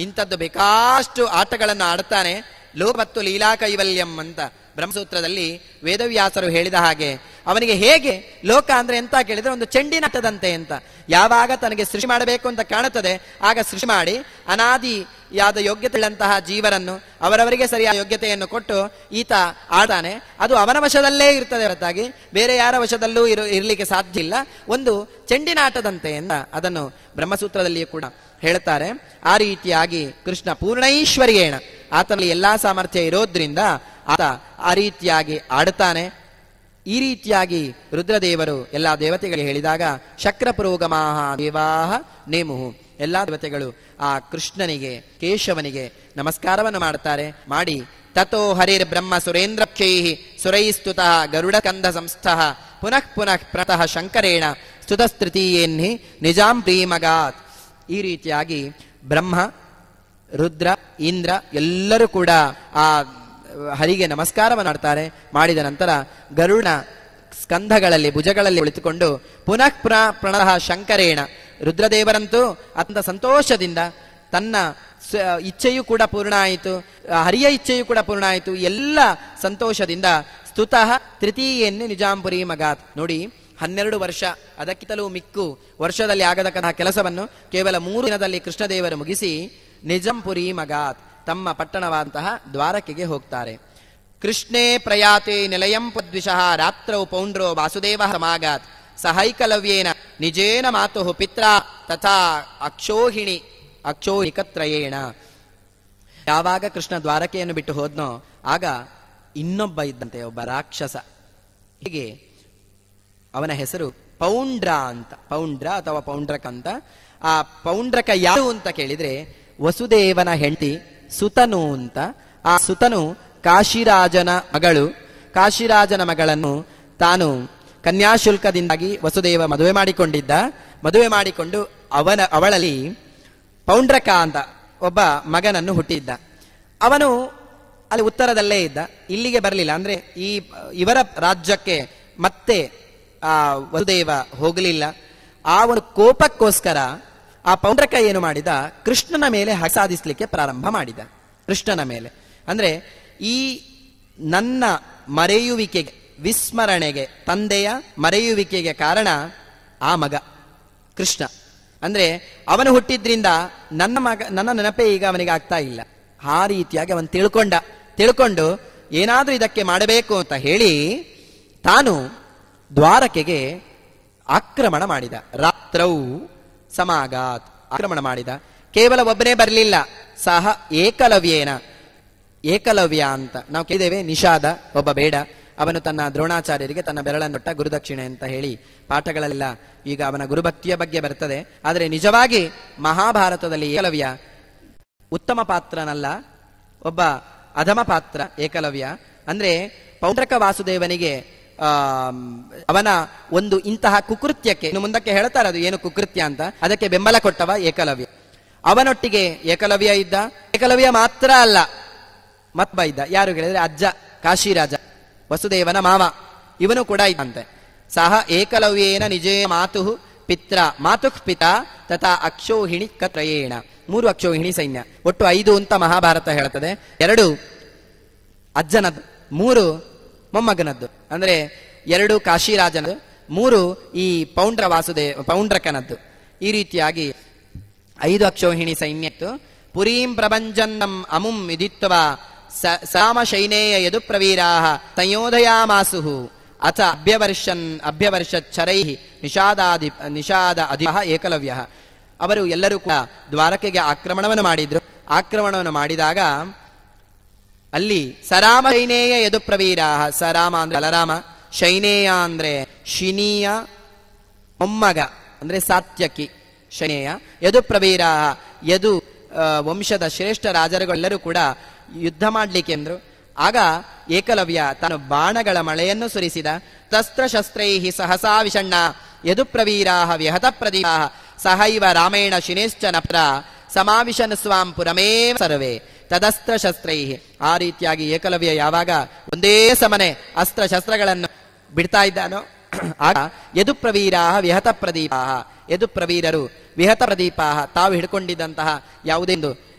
ಇಂಥದ್ದು ಬೇಕಾಷ್ಟು ಆಟಗಳನ್ನು ಆಡ್ತಾನೆ. ಲೋಕ ಮತ್ತು ಲೀಲಾ ಕೈವಲ್ಯಂ ಅಂತ ಬ್ರಹ್ಮಸೂತ್ರದಲ್ಲಿ ವೇದವ್ಯಾಸರು ಹೇಳಿದ ಹಾಗೆ ಅವನಿಗೆ ಹೇಗೆ ಲೋಕ ಅಂದ್ರೆ ಎಂತ ಕೇಳಿದ್ರೆ ಒಂದು ಚೆಂಡಿನಾಟದಂತೆ ಅಂತ. ಯಾವಾಗ ತನಗೆ ಸೃಷ್ಟಿ ಮಾಡಬೇಕು ಅಂತ ಕಾಣುತ್ತದೆ ಆಗ ಸೃಷ್ಟಿ ಮಾಡಿ ಅನಾದಿಯಾದ ಯೋಗ್ಯತೆಗಳಂತಹ ಜೀವರನ್ನು ಅವರವರಿಗೆ ಸರಿಯಾದ ಯೋಗ್ಯತೆಯನ್ನು ಕೊಟ್ಟು ಈತ ಆಡ್ತಾನೆ. ಅದು ಅವನ ವಶದಲ್ಲೇ ಇರ್ತದೆ ಹೊರತಾಗಿ ಬೇರೆ ಯಾರ ವಶದಲ್ಲೂ ಇರಲಿಕ್ಕೆ ಸಾಧ್ಯ ಇಲ್ಲ. ಒಂದು ಚೆಂಡಿನಾಟದಂತೆ ಅಂತ ಅದನ್ನು ಬ್ರಹ್ಮಸೂತ್ರದಲ್ಲಿಯೂ ಕೂಡ ಹೇಳ್ತಾರೆ. ಆ ರೀತಿಯಾಗಿ ಕೃಷ್ಣ ಪೂರ್ಣೈಶ್ವರ್ಯೇಣ, ಆತನಲ್ಲಿ ಎಲ್ಲಾ ಸಾಮರ್ಥ್ಯ ಇರೋದ್ರಿಂದ ಆತ ಆ ರೀತಿಯಾಗಿ ಆಡುತ್ತಾನೆ. ಈ ರೀತಿಯಾಗಿ ರುದ್ರದೇವರು ಎಲ್ಲಾ ದೇವತೆಗಳಿಗೆ ಹೇಳಿದಾಗ ಶಕ್ರ ಪುರೋಗಮಾಹ ದೇವಾಹ ನೇಮುಹು, ಎಲ್ಲಾ ದೇವತೆಗಳು ಆ ಕೃಷ್ಣನಿಗೆ ಕೇಶವನಿಗೆ ನಮಸ್ಕಾರವನ್ನು ಮಾಡುತ್ತಾರೆ. ಮಾಡಿ ತಥೋ ಹರಿರ್ ಬ್ರಹ್ಮ ಸುರೇಂದ್ರಕ್ಷೈಹಿ ಸುರೈಸ್ತುತಃ ಗರುಡ ಕಂದ ಸಂಸ್ಥಃ ಪುನಃ ಪುನಃ ಪ್ರತಃ ಶಂಕರೇಣ ಸ್ತುತಸ್ತೃತೀಯೇನ್ಹಿ ನಿಜಾಂ ಪ್ರೀಮಗಾತ್. ಈ ರೀತಿಯಾಗಿ ಬ್ರಹ್ಮ, ರುದ್ರ, ಇಂದ್ರ ಎಲ್ಲರೂ ಕೂಡ ಆ ಹರಿಗೆ ನಮಸ್ಕಾರವನ್ನು ಮಾಡ್ತಾರೆ. ಮಾಡಿದ ನಂತರ ಗರುಡ ಸ್ಕಂಧಗಳಲ್ಲಿ ಭುಜಗಳಲ್ಲಿ ಕುಳಿತುಕೊಂಡು ಪುನಃ ಪ್ರಣಃ ಶಂಕರೇಣ, ರುದ್ರದೇವರಂತೂ ಅತ್ಯಂತ ಸಂತೋಷದಿಂದ ತನ್ನ ಇಚ್ಛೆಯೂ ಕೂಡ ಪೂರ್ಣ ಆಯಿತು, ಹರಿಯ ಇಚ್ಛೆಯೂ ಕೂಡ ಪೂರ್ಣ ಆಯಿತು, ಎಲ್ಲ ಸಂತೋಷದಿಂದ ಸ್ತುತಃ ತೃತೀಯನ್ನೇ ನಿಜಾಂಪುರಿ ಮಗಾತ್. ನೋಡಿ, 12 ವರ್ಷ ಅದಕ್ಕಿಂತಲೂ ಮಿಕ್ಕು ವರ್ಷದಲ್ಲಿ ಆಗತಕ್ಕಂತಹ ಕೆಲಸವನ್ನು ಕೇವಲ 3 ದಿನದಲ್ಲಿ ಕೃಷ್ಣದೇವರು ಮುಗಿಸಿ ನಿಜಂಪುರಿ ಮಗಾತ್, ತಮ್ಮ ಪಟ್ಟಣವಾದಂತಹ ದ್ವಾರಕೆಗೆ ಹೋಗ್ತಾರೆ. ಕೃಷ್ಣೇ ಪ್ರಯಾತೆ ನಿಲಯಂ ಪದ್ವಿಷಃ ರಾತ್ರೌ ಪೌಂಡ್ರೋ ವಾಸುದೇವ ಸಮಾಗಾತ್ ಸಹೈಕಲವ್ಯೇನ ನಿಜೇನ ಮಾತುಃ ಪಿತ್ರ ತಥಾ ಅಕ್ಷೋಹಿಣಿಕತ್ರಯೇಣ. ಯಾವಾಗ ಕೃಷ್ಣ ದ್ವಾರಕೆಯನ್ನು ಬಿಟ್ಟು ಹೋದ್ನೋ ಆಗ ಇನ್ನೊಬ್ಬ ಇದ್ದಂತೆ, ಒಬ್ಬ ರಾಕ್ಷಸ. ಹೀಗೆ ಅವನ ಹೆಸರು ಪೌಂಡ್ರ ಅಂತ, ಪೌಂಡ್ರ ಅಥವಾ ಪೌಂಡ್ರಕ ಅಂತ. ಆ ಪೌಂಡ್ರಕ ಯಾರು ಅಂತ ಕೇಳಿದ್ರೆ ವಸುದೇವನ ಹೆಂಡತಿ ಸುತನು ಅಂತ. ಆ ಸುತನು ಕಾಶಿರಾಜನ ಮಗಳು. ಕಾಶಿರಾಜನ ಮಗಳನ್ನು ತಾನು ಕನ್ಯಾಶುಲ್ಕದಿಂದಾಗಿ ವಸುದೇವ ಮದುವೆ ಮಾಡಿಕೊಂಡಿದ್ದ. ಮದುವೆ ಮಾಡಿಕೊಂಡು ಅವಳಲ್ಲಿ ಪೌಂಡ್ರಕ ಅಂತ ಒಬ್ಬ ಮಗನನ್ನು ಹುಟ್ಟಿದ್ದ. ಅವನು ಅಲ್ಲಿ ಉತ್ತರದಲ್ಲೇ ಇದ್ದ, ಇಲ್ಲಿಗೆ ಬರಲಿಲ್ಲ. ಅಂದ್ರೆ ಇವರ ರಾಜ್ಯಕ್ಕೆ ಮತ್ತೆ ಆ ವಸುದೇವ ಹೋಗಲಿಲ್ಲ. ಆ ಒಂದು ಕೋಪಕ್ಕೋಸ್ಕರ ಆ ಪೌಂಡ್ರಕ ಏನು ಮಾಡಿದ, ಕೃಷ್ಣನ ಮೇಲೆ ಹಗೆ ಸಾಧಿಸ್ಲಿಕ್ಕೆ ಪ್ರಾರಂಭ ಮಾಡಿದ. ಕೃಷ್ಣನ ಮೇಲೆ ಅಂದ್ರೆ ಈ ನನ್ನ ಮರೆಯುವಿಕೆಗೆ, ವಿಸ್ಮರಣೆಗೆ, ತಂದೆಯ ಮರೆಯುವಿಕೆಗೆ ಕಾರಣ ಆ ಮಗ ಕೃಷ್ಣ. ಅಂದ್ರೆ ಅವನು ಹುಟ್ಟಿದ್ರಿಂದ ನನ್ನ ನೆನಪೇ ಈಗ ಅವನಿಗೆ ಆಗ್ತಾ ಇಲ್ಲ. ಆ ರೀತಿಯಾಗಿ ಅವನು ತಿಳ್ಕೊಂಡು ಏನಾದ್ರೂ ಇದಕ್ಕೆ ಮಾಡಬೇಕು ಅಂತ ಹೇಳಿ ತಾನು ದ್ವಾರಕೆಗೆ ಆಕ್ರಮಣ ಮಾಡಿದ. ರಾತ್ರೌ ಸಮಾಗಾತ್, ಆಕ್ರಮಣ ಮಾಡಿದ. ಕೇವಲ ಒಬ್ಬನೇ ಬರಲಿಲ್ಲ, ಸಹ ಏಕಲವ್ಯೇನ. ಏಕಲವ್ಯ ಅಂತ ನಾವು ಕೇಳಿದ್ದೇವೆ, ನಿಷಾದ ಒಬ್ಬ ಬೇಡ. ಅವನು ತನ್ನ ದ್ರೋಣಾಚಾರ್ಯರಿಗೆ ತನ್ನ ಬೆರಳನ್ನೊಟ್ಟ ಗುರುದಕ್ಷಿಣೆ ಅಂತ ಹೇಳಿ ಪಾಠಗಳೆಲ್ಲ ಈಗ ಅವನ ಗುರುಭಕ್ತಿಯ ಬಗ್ಗೆ ಬರ್ತದೆ. ಆದರೆ ನಿಜವಾಗಿ ಮಹಾಭಾರತದಲ್ಲಿ ಏಕಲವ್ಯ ಉತ್ತಮ ಪಾತ್ರನಲ್ಲ, ಒಬ್ಬ ಅಧಮ ಪಾತ್ರ ಏಕಲವ್ಯ. ಅಂದ್ರೆ ಪೌಂಡ್ರಕ ವಾಸುದೇವನಿಗೆ ಅವನ ಒಂದು ಇಂತಹ ಕುಕೃತ್ಯಕ್ಕೆ, ಇನ್ನು ಮುಂದಕ್ಕೆ ಹೇಳ್ತಾರೆ ಅದು ಏನು ಕುಕೃತ್ಯ ಅಂತ, ಅದಕ್ಕೆ ಬೆಂಬಲ ಕೊಟ್ಟವ ಏಕಲವ್ಯ. ಅವನೊಟ್ಟಿಗೆ ಏಕಲವ್ಯ ಇದ್ದ. ಏಕಲವ್ಯ ಮಾತ್ರ ಅಲ್ಲ, ಮತ್ತೊಬ್ಬ ಇದ್ದ. ಯಾರು ಹೇಳಿದ್ರೆ ಅಜ್ಜ ಕಾಶಿರಾಜ, ವಸುದೇವನ ಮಾವ, ಇವನು ಕೂಡ ಇದ್ದಂತೆ. ಸಹ ಏಕಲವ್ಯೇನ ನಿಜೇ ಮಾತುಃ ಪಿತ್ರ ಮಾತುಃ ಪಿತಾ ತಥಾ ಅಕ್ಷೋಹಿಣಿಕತ್ರಯೇಣ. 3 ಅಕ್ಷೋಹಿಣಿ ಸೈನ್ಯ, ಒಟ್ಟು 5 ಅಂತ ಮಹಾಭಾರತ ಹೇಳ್ತದೆ. 2 ಅಜ್ಜನದ್ದು, 3 ಮೊಮ್ಮಗನದ್ದು. ಅಂದ್ರೆ 2 ಕಾಶಿರಾಜನದ್ದು, 3 ಈ ಪೌಂಡ್ರಕನದ್ದು. ಈ ರೀತಿಯಾಗಿ 5 ಅಕ್ಷೋಹಿಣಿ ಸೈನ್ಯ ಇತ್ತು. ಪುರೀಂ ಪ್ರಭಂಜನ್ನಂ ಅಮುಂ ವಿದಿತ್ವ ಸಾಮ ಶೈನೇಯ ಯದು ಪ್ರವೀರಾಹ ಸಂಯೋಧಯಾಮಾಸುಃ ಅಥ ಅಭ್ಯವರ್ಷಚ್ಚರೈಃ ನಿಷಾದ ಅಧಿಪಃ ಏಕಲವ್ಯ. ಅವರು ಎಲ್ಲರೂ ಕೂಡ ದ್ವಾರಕೆಗೆ ಆಕ್ರಮಣವನ್ನು ಮಾಡಿದ್ರು. ಆಕ್ರಮಣವನ್ನು ಮಾಡಿದಾಗ ಅಲ್ಲಿ ಸರಾಮ ಶೈನೇಯ ಯದು ಪ್ರವೀರಾಹ, ಸರಾಮ ಅಂದ್ರೆ ಬಲರಾಮ, ಶೈನೇಯ ಅಂದ್ರೆ ಶಿನೀಯ ಮೊಮ್ಮಗ ಅಂದ್ರೆ ಸಾತ್ಯಕಿ ಶೈನೇಯ, ಯದು ಪ್ರವೀರಾಹ ಯದು ವಂಶದ ಶ್ರೇಷ್ಠ ರಾಜರುಗಳೆಲ್ಲರೂ ಕೂಡ ಯುದ್ಧ ಮಾಡ್ಲಿಕ್ಕೆ ಅಂದ್ರು. ಆಗ ಏಕಲವ್ಯ ತಾನು ಬಾಣಗಳ ಮಳೆಯನ್ನು ಸುರಿಸಿದ. ಶಸ್ತ್ರಶಸ್ತ್ರೈಹಿ ಸಹಸಾ ವಿಷಣ್ಣ ಯದು ಪ್ರವೀರಾಹ ವ್ಯಹತ ಪ್ರದೀಪಾಹ ಸಹೈವ ರಾಮೇಣ ಶಿನೇಶ್ಚ ನಪ್ರ ಸಮಾವಿಶನ್ ಸ್ವಾಂ ಪುರಮೇವ ಸರ್ವೇ ತದಸ್ತ್ರಶಸ್ತ್ರೈಹಿ. ಆ ರೀತಿಯಾಗಿ ಏಕಲವ್ಯ ಯಾವಾಗ ಒಂದೇ ಸಮನೆ ಅಸ್ತ್ರಶಸ್ತ್ರಗಳನ್ನು ಬಿಡ್ತಾ ಇದ್ದಾನೋ ಆಗ ಯದು ಪ್ರವೀರಾಹ ವ್ಯಹತ ಪ್ರದೀಪಾಹ, ಯದು ಪ್ರವೀರರು ವಿಹತ ಪ್ರದೀಪಾಹ, ತಾವು ಹಿಡ್ಕೊಂಡಿದ್ದಂತಹ ಯಾವುದೆಂದು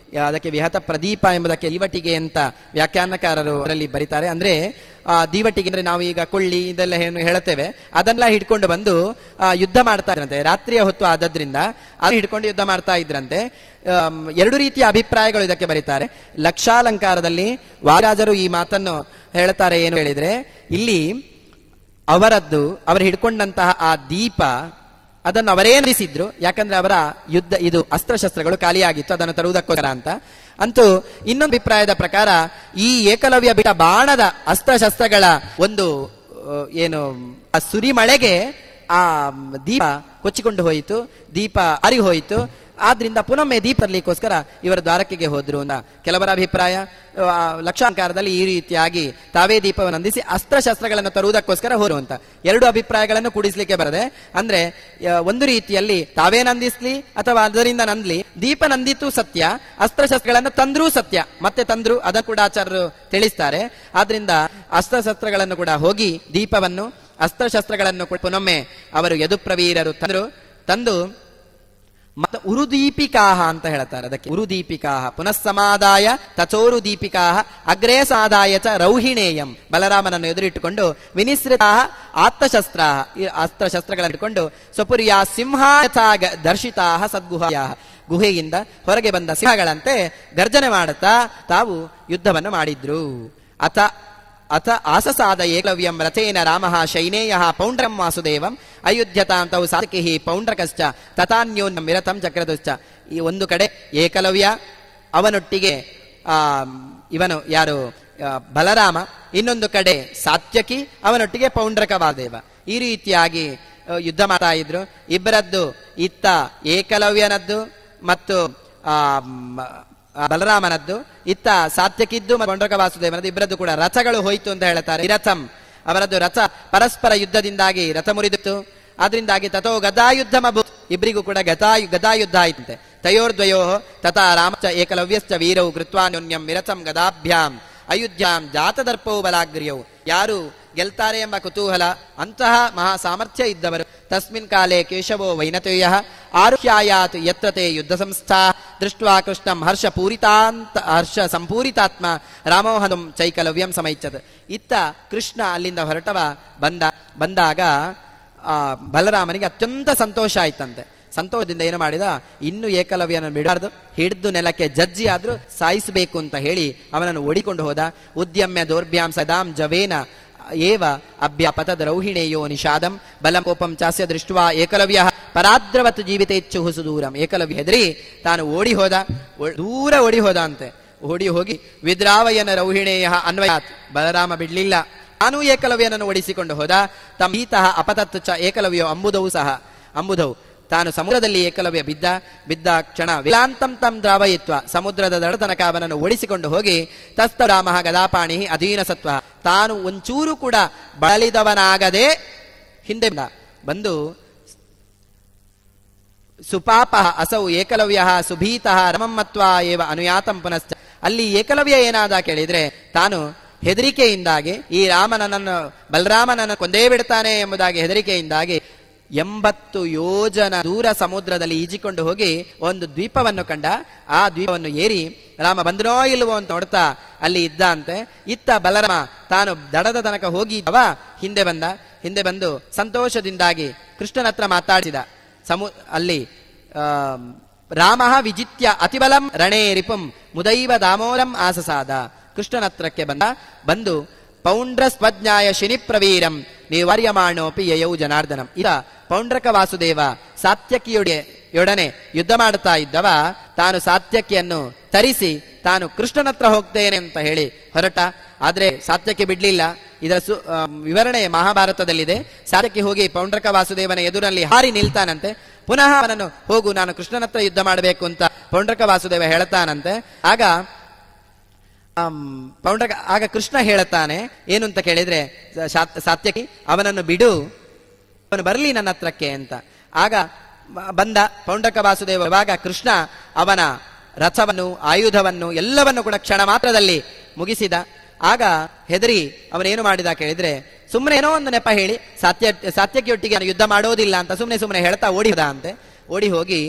ಅದಕ್ಕೆ ವಿಹತ ಪ್ರದೀಪ ಎಂಬುದಕ್ಕೆ ದೀವಟಿಗೆ ಅಂತ ವ್ಯಾಖ್ಯಾನಕಾರರು ಅದರಲ್ಲಿ ಬರೀತಾರೆ. ಅಂದ್ರೆ ದೀವಟಿಗೆ ಅಂದ್ರೆ ನಾವು ಈಗ ಕೊಳ್ಳಿ ಇದೆಲ್ಲ ಏನು ಹೇಳುತ್ತೇವೆ, ಅದನ್ನೆಲ್ಲ ಹಿಡ್ಕೊಂಡು ಬಂದು ಯುದ್ಧ ಮಾಡ್ತಾ ಇದ್ರಂತೆ. ರಾತ್ರಿಯ ಹೊತ್ತು ಆದದ್ರಿಂದ ಅದು ಹಿಡ್ಕೊಂಡು ಯುದ್ಧ ಮಾಡ್ತಾ ಇದ್ರಂತೆ. 2 ರೀತಿಯ ಅಭಿಪ್ರಾಯಗಳು ಇದಕ್ಕೆ ಬರೀತಾರೆ. ಲಕ್ಷಾಲಂಕಾರದಲ್ಲಿ ವಾದಿರಾಜರು ಈ ಮಾತನ್ನು ಹೇಳ್ತಾರೆ. ಏನು ಹೇಳಿದ್ರೆ, ಇಲ್ಲಿ ಅವರು ಹಿಡ್ಕೊಂಡಂತಹ ಆ ದೀಪ ಅದನ್ನು ಅವರೇ ನಿಲ್ಲಿಸಿದ್ರು. ಯಾಕಂದ್ರೆ ಅವರ ಯುದ್ಧ ಇದು ಅಸ್ತ್ರಶಸ್ತ್ರಗಳು ಖಾಲಿಯಾಗಿತ್ತು, ಅದನ್ನು ತರುವುದಕ್ಕೋಸ್ಕರ ಅಂತ. ಅಂತೂ ಇನ್ನೊಂದು ಅಭಿಪ್ರಾಯದ ಪ್ರಕಾರ ಈ ಏಕಲವ್ಯ ಬಿಟ್ಟ ಬಾಣದ ಅಸ್ತ್ರಶಸ್ತ್ರಗಳ ಒಂದು ಏನು ಆ ಸುರಿಮಳೆಗೆ ಆ ದೀಪ ಕೊಚ್ಚಿಕೊಂಡು ಹೋಯಿತು, ದೀಪ ಆರಿ ಹೋಯಿತು. ಆದ್ರಿಂದ ಪುನೊಮ್ಮೆ ದೀಪ ತರಲಿಕ್ಕೋಸ್ಕರ ಇವರು ದ್ವಾರಕೆಗೆ ಹೋದ್ರು ಅಂತ ಕೆಲವರ ಅಭಿಪ್ರಾಯ. ಲಕ್ಷಾಂಕಾರದಲ್ಲಿ ಈ ರೀತಿಯಾಗಿ ತಾವೇ ದೀಪವನ್ನು ನಂದಿಸಿ ಅಸ್ತ್ರಶಸ್ತ್ರಗಳನ್ನು ತರುವುದಕ್ಕೋಸ್ಕರ ಹೋರು ಅಂತ 2 ಅಭಿಪ್ರಾಯಗಳನ್ನು ಕೂಡಿಸ್ಲಿಕ್ಕೆ ಬರದೆ. ಅಂದ್ರೆ ಒಂದು ರೀತಿಯಲ್ಲಿ ತಾವೇ ನಂದಿಸ್ಲಿ ಅಥವಾ ಅದರಿಂದ ನಂದ್ಲಿ, ದೀಪ ನಂದಿತು ಸತ್ಯ, ಅಸ್ತ್ರಶಸ್ತ್ರಗಳನ್ನು ತಂದ್ರೂ ಸತ್ಯ, ಮತ್ತೆ ತಂದ್ರು ಅದನ್ನು ಕೂಡ ಆಚಾರ್ಯರು ತಿಳಿಸ್ತಾರೆ. ಆದ್ರಿಂದ ಅಸ್ತ್ರಶಸ್ತ್ರಗಳನ್ನು ಕೂಡ ಹೋಗಿ ದೀಪವನ್ನು ಅಸ್ತ್ರಶಸ್ತ್ರಗಳನ್ನು ಪುನೊಮ್ಮೆ ಅವರು ಯದುಪ್ರವೀರರು ತಂದು ಮತ್ತು ಉರುದೀಪಿಕಾಹ ಅಂತ ಹೇಳ್ತಾರೆ. ಅದಕ್ಕೆ ಉರುದೀಪಿಕಾಹ ಪುನಃ ಸಮಾದಾಯ ತಚೋರು ದೀಪಿಕಾಹ ಅಗ್ರೇ ಸಾದಾಯ ಚ ರೌಹಿಣೇಯಂ. ಬಲರಾಮನನ್ನು ಎದುರಿಟ್ಟುಕೊಂಡು ವಿನಿಸೃತಾ ಆತ್ತಶಸ್ತ್ರ, ಈ ಅಸ್ತ್ರಶಸ್ತ್ರಗಳನ್ನು ಇಟ್ಟುಕೊಂಡು ಸ್ವಪುರಿಯ ಸಿಂಹಾಯಥಾ ದರ್ಶಿತಾ ಸದ್ಗುಹಾಯ, ಗುಹೆಯಿಂದ ಹೊರಗೆ ಬಂದ ಸಿಂಹಗಳಂತೆ ಗರ್ಜನೆ ಮಾಡುತ್ತಾ ತಾವು ಯುದ್ಧವನ್ನು ಮಾಡಿದ್ರು. ಅಥ ಆಸಸಾದ ಏಕಲವ್ಯಂ ರಥೇನ ರಾಮಃ ಶೈನೇಯಃ ಪೌಂಡ್ರಂ ವಾಸುದೇವಂ ಅಯುಧ್ಯತಾಂ ತೌ ಸಾತ್ಯಕಿಃ ಪೌಂಡ್ರಕಶ್ಚ ತಥಾನ್ಯೋನ್ಯಂ ವಿರಥಂ ಚಕ್ರದುಶ್ಚ. ಈ ಒಂದು ಕಡೆ ಏಕಲವ್ಯ, ಅವನೊಟ್ಟಿಗೆ ಇವನು ಯಾರು ಬಲರಾಮ, ಇನ್ನೊಂದು ಕಡೆ ಸಾತ್ಯಕಿ, ಅವನೊಟ್ಟಿಗೆ ಪೌಂಡ್ರಕ ವಾಸುದೇವ. ಈ ರೀತಿಯಾಗಿ ಯುದ್ಧ ಮಾಡ್ತಾ ಇದ್ರು. ಇಬ್ಬರದ್ದು, ಇತ್ತ ಏಕಲವ್ಯನದ್ದು ಮತ್ತು ಬಲರಾಮನದ್ದು, ಇತ್ತ ಸಾತ್ಯಕಿದ್ದು ಪೌಂಡ್ರಕ ವಾಸುದೇವನದ್ದು, ಇಬ್ಬರದ್ದು ಕೂಡ ರಥಗಳು ಹೋಯಿತು ಅಂತ ಹೇಳ್ತಾರೆ. ವಿರಥಂ, ಅವರದ್ದು ರಥ ಪರಸ್ಪರ ಯುದ್ಧದಿಂದಾಗಿ ರಥ ಮುರಿದಿತ್ತು. ಆದ್ರಿಂದಾಗಿ ತಥೋ ಗದಾಯುದ್ಧಮಭೂತ್, ಇಬ್ಬರಿಗೂ ಕೂಡ ಗದಾಯುದ್ಧ ಆಯ್ತಂತೆ. ತಯೋರ್ದ್ವಯೋ ತಥಾ ರಾಮಚ ಏಕಲವ್ಯಶ್ಚ ವೀರೌ ಕೃತ್ವಾನ್ಯೋನ್ಯಂ ವಿರಥಂ ಗದಾಭ್ಯಾಂ ಅಯುಧ್ಯಾಂ ಜಾತದರ್ಪೌ ಬಲಾಗ್ರ್ಯೌ. ಯಾರು ಗೆಲ್ತಾರೆ ಎಂಬ ಕುತೂಹಲ, ಅಂತಹ ಮಹಾ ಸಾಮರ್ಥ್ಯ ಇದ್ದವರು. ತಸ್ಮಿನ್ ಕಾಲೇ ಕೇಶವೋ ವೈನತೇಯಃ ಆರುಹ್ಯಾಯಾತ್ ಯತ್ರ ತೇ ಯುದ್ಧ ಸಂಸ್ಥಾ ದೃಷ್ಟ್ವಾ ಕೃಷ್ಣಂ ಹರ್ಷ ಸಂಪೂರಿತಾತ್ಮ ರಾಮೋಹನಂ ಚೈಕಲವ್ಯಂ ಸಮೈಚ್ಛತ್. ಇತ್ತ ಕೃಷ್ಣ ಅಲ್ಲಿಂದ ಹೊರಟವ ಬಂದಾಗ ಬಲರಾಮನಿಗೆ ಅತ್ಯಂತ ಸಂತೋಷ ಆಯ್ತಂತೆ. ಸಂತೋಷದಿಂದ ಏನು ಮಾಡಿದ, ಇನ್ನು ಏಕಲವ್ಯನ ಬಿಡಾರ್ದು, ಹಿಡಿದು ನೆಲಕ್ಕೆ ಜಜ್ಜಿ ಆದ್ರೂ ಸಾಯಿಸಬೇಕು ಅಂತ ಹೇಳಿ ಅವನನ್ನು ಓಡಿಕೊಂಡು ಹೋದ. ಉದ್ಯಮ್ಯ ದೌರ್ಭ್ಯಾಂ ಸದಾಂ ಜವೇನ ಏವ ಅಭ್ಯಾಪತದ ರೌಹಿಣೇಯೋ ನಿಷಾದಂ ಬಲಂ ಕೋಪಂ ಚಾಸ್ಯ ದೃಷ್ಟ್ವಾ ಏಕಲವ್ಯ ಪರಾದ್ರವತ್ ಜೀವಿತೇಚ್ಛು ಸುದೂರಂ. ಏಕಲವ್ಯ ಹೆದರಿ ತಾನು ದೂರ ಓಡಿ ಹೋದ ಅಂತೆ. ಓಡಿ ಹೋಗಿ ವಿದ್ರಾವಯನ ರೌಹಿಣೇಯ ಅನ್ವಯಾತ್, ಬಲರಾಮ ಬಿಡ್ಲಿಲ್ಲ, ತಾನೂ ಏಕಲವ್ಯನನ್ನು ಓಡಿಸಿಕೊಂಡು ಹೋದ. ತಮೀತಃ ಅಪತತ್ ಚ ಏಕಲವ್ಯೋ ಅಂಬುಧೌ ತಾನು ಸಮುದ್ರದಲ್ಲಿ ಏಕಲವ್ಯ ಬಿದ್ದ ಕ್ಷಣ ವಿಲಾಂತಂ ತಂ ದ್ರಾವಯಿತ್ವ, ಸಮುದ್ರದ ದಡ ತನಕ ಅವನನ್ನು ಓಡಿಸಿಕೊಂಡು ಹೋಗಿ ತಸ್ತ ರಾಮ ಗದಾಪಾಣಿ ಅಧೀನ ಸತ್ವ, ತಾನು ಒಂಚೂರು ಕೂಡ ಬಳಲಿದವನಾಗದೆ ಹಿಂದೆ ಬಂದು ಸುಪಾಪ ಅಸೌ ಏಕಲವ್ಯ ಸುಭೀತಃ ರಮಮ್ಮತ್ವ ಏವ ಅನುಯಾತಂ ಪುನಶ್ಚ. ಅಲ್ಲಿ ಏಕಲವ್ಯ ಏನಾದ ಕೇಳಿದ್ರೆ, ತಾನು ಹೆದರಿಕೆಯಿಂದಾಗಿ ಈ ಬಲರಾಮನನ್ನು ಕೊಂದೇ ಬಿಡ್ತಾನೆ ಎಂಬುದಾಗಿ ಹೆದರಿಕೆಯಿಂದಾಗಿ 80 ಯೋಜನ ದೂರ ಸಮುದ್ರದಲ್ಲಿ ಈಜಿಕೊಂಡು ಹೋಗಿ ಒಂದು ದ್ವೀಪವನ್ನು ಕಂಡ. ಆ ದ್ವೀಪವನ್ನು ಏರಿ ರಾಮ ಬಂದನೋ ಇಲ್ವೋ ಅಂತ ನೋಡ್ತಾ ಅಲ್ಲಿ ಇದ್ದ ಅಂತೆ. ಇತ್ತ ಬಲರಾಮ ತಾನು ದಡದ ತನಕ ಹೋಗಿದ್ದವ ಹಿಂದೆ ಬಂದು ಸಂತೋಷದಿಂದಾಗಿ ಕೃಷ್ಣನ ಹತ್ರ ಮಾತಾಡಿಸಿದ. ಅಲ್ಲಿ ರಾಮ ವಿಜಿತ್ಯ ಅತಿಬಲಂ ರಣೇ ರಿಪುಂ ಮುದೈವ ದಾಮೋರಂ ಆಸಸಾದ. ಕೃಷ್ಣನ ಹತ್ರಕ್ಕೆ ಬಂದು ಪೌಂಡ್ರ ಸ್ವಜ್ಞಾಯ ಶಿನಿ ಪ್ರವೀರಂ ನಿವಾರ್ಯಮಾಣೋಪಿ ಯಯೌ ಜನಾರ್ದನಂ. ಇದ ಪೌಂಡ್ರಕ ವಾಸುದೇವ ಸಾತ್ಯಕಿಯೊಡನೆ ಯುದ್ಧ ಮಾಡುತ್ತಾ ಇದ್ದವ ತಾನು ಸಾತ್ಯಕಿಯನ್ನು ತರಿಸಿ ತಾನು ಕೃಷ್ಣನ ಹತ್ರ ಹೋಗ್ತೇನೆ ಅಂತ ಹೇಳಿ ಹೊರಟ. ಆದ್ರೆ ಸಾತ್ಯಕಿ ಬಿಡ್ಲಿಲ್ಲ. ಇದರ ವಿವರಣೆ ಮಹಾಭಾರತದಲ್ಲಿದೆ. ಸಾತ್ಯಕಿ ಹೋಗಿ ಪೌಂಡ್ರಕ ವಾಸುದೇವನ ಎದುರಲ್ಲಿ ಹಾರಿ ನಿಲ್ತಾನಂತೆ. ಪುನಃ ಅವನನ್ನು ಹೋಗು, ನಾನು ಕೃಷ್ಣನ ಹತ್ರ ಯುದ್ಧ ಮಾಡಬೇಕು ಅಂತ ಪೌಂಡ್ರಕ ವಾಸುದೇವ ಹೇಳ್ತಾನಂತೆ. ಆಗ ಕೃಷ್ಣ ಹೇಳುತ್ತಾನೆ ಏನು ಅಂತ ಕೇಳಿದ್ರೆ, ಸಾತ್ಯಕಿ ಅವನನ್ನು ಬಿಡು, ಅವನು ಬರಲಿ ನನ್ನ ಹತ್ರಕ್ಕೆ ಅಂತ. ಆಗ ಬಂದ ಪೌಂಡ್ರಕ ವಾಸುದೇವ. ಇವಾಗ ಕೃಷ್ಣ ಅವನ ರಥವನ್ನು ಆಯುಧವನ್ನು ಎಲ್ಲವನ್ನು ಕೂಡ ಕ್ಷಣ ಮಾತ್ರದಲ್ಲಿ ಮುಗಿಸಿದ. ಆಗ ಹೆದರಿ ಅವನೇನು ಮಾಡಿದ ಕೇಳಿದ್ರೆ, ಸುಮ್ಮನೆ ಏನೋ ಒಂದು ನೆಪ ಹೇಳಿ ಸಾತ್ಯಕಿಯೊಟ್ಟಿಗೆ ನಾನು ಯುದ್ಧ ಮಾಡೋದಿಲ್ಲ ಅಂತ ಸುಮ್ಮನೆ ಹೇಳ್ತಾ ಓಡಿದ ಅಂತೆ. ಓಡಿ ಹೋಗಿ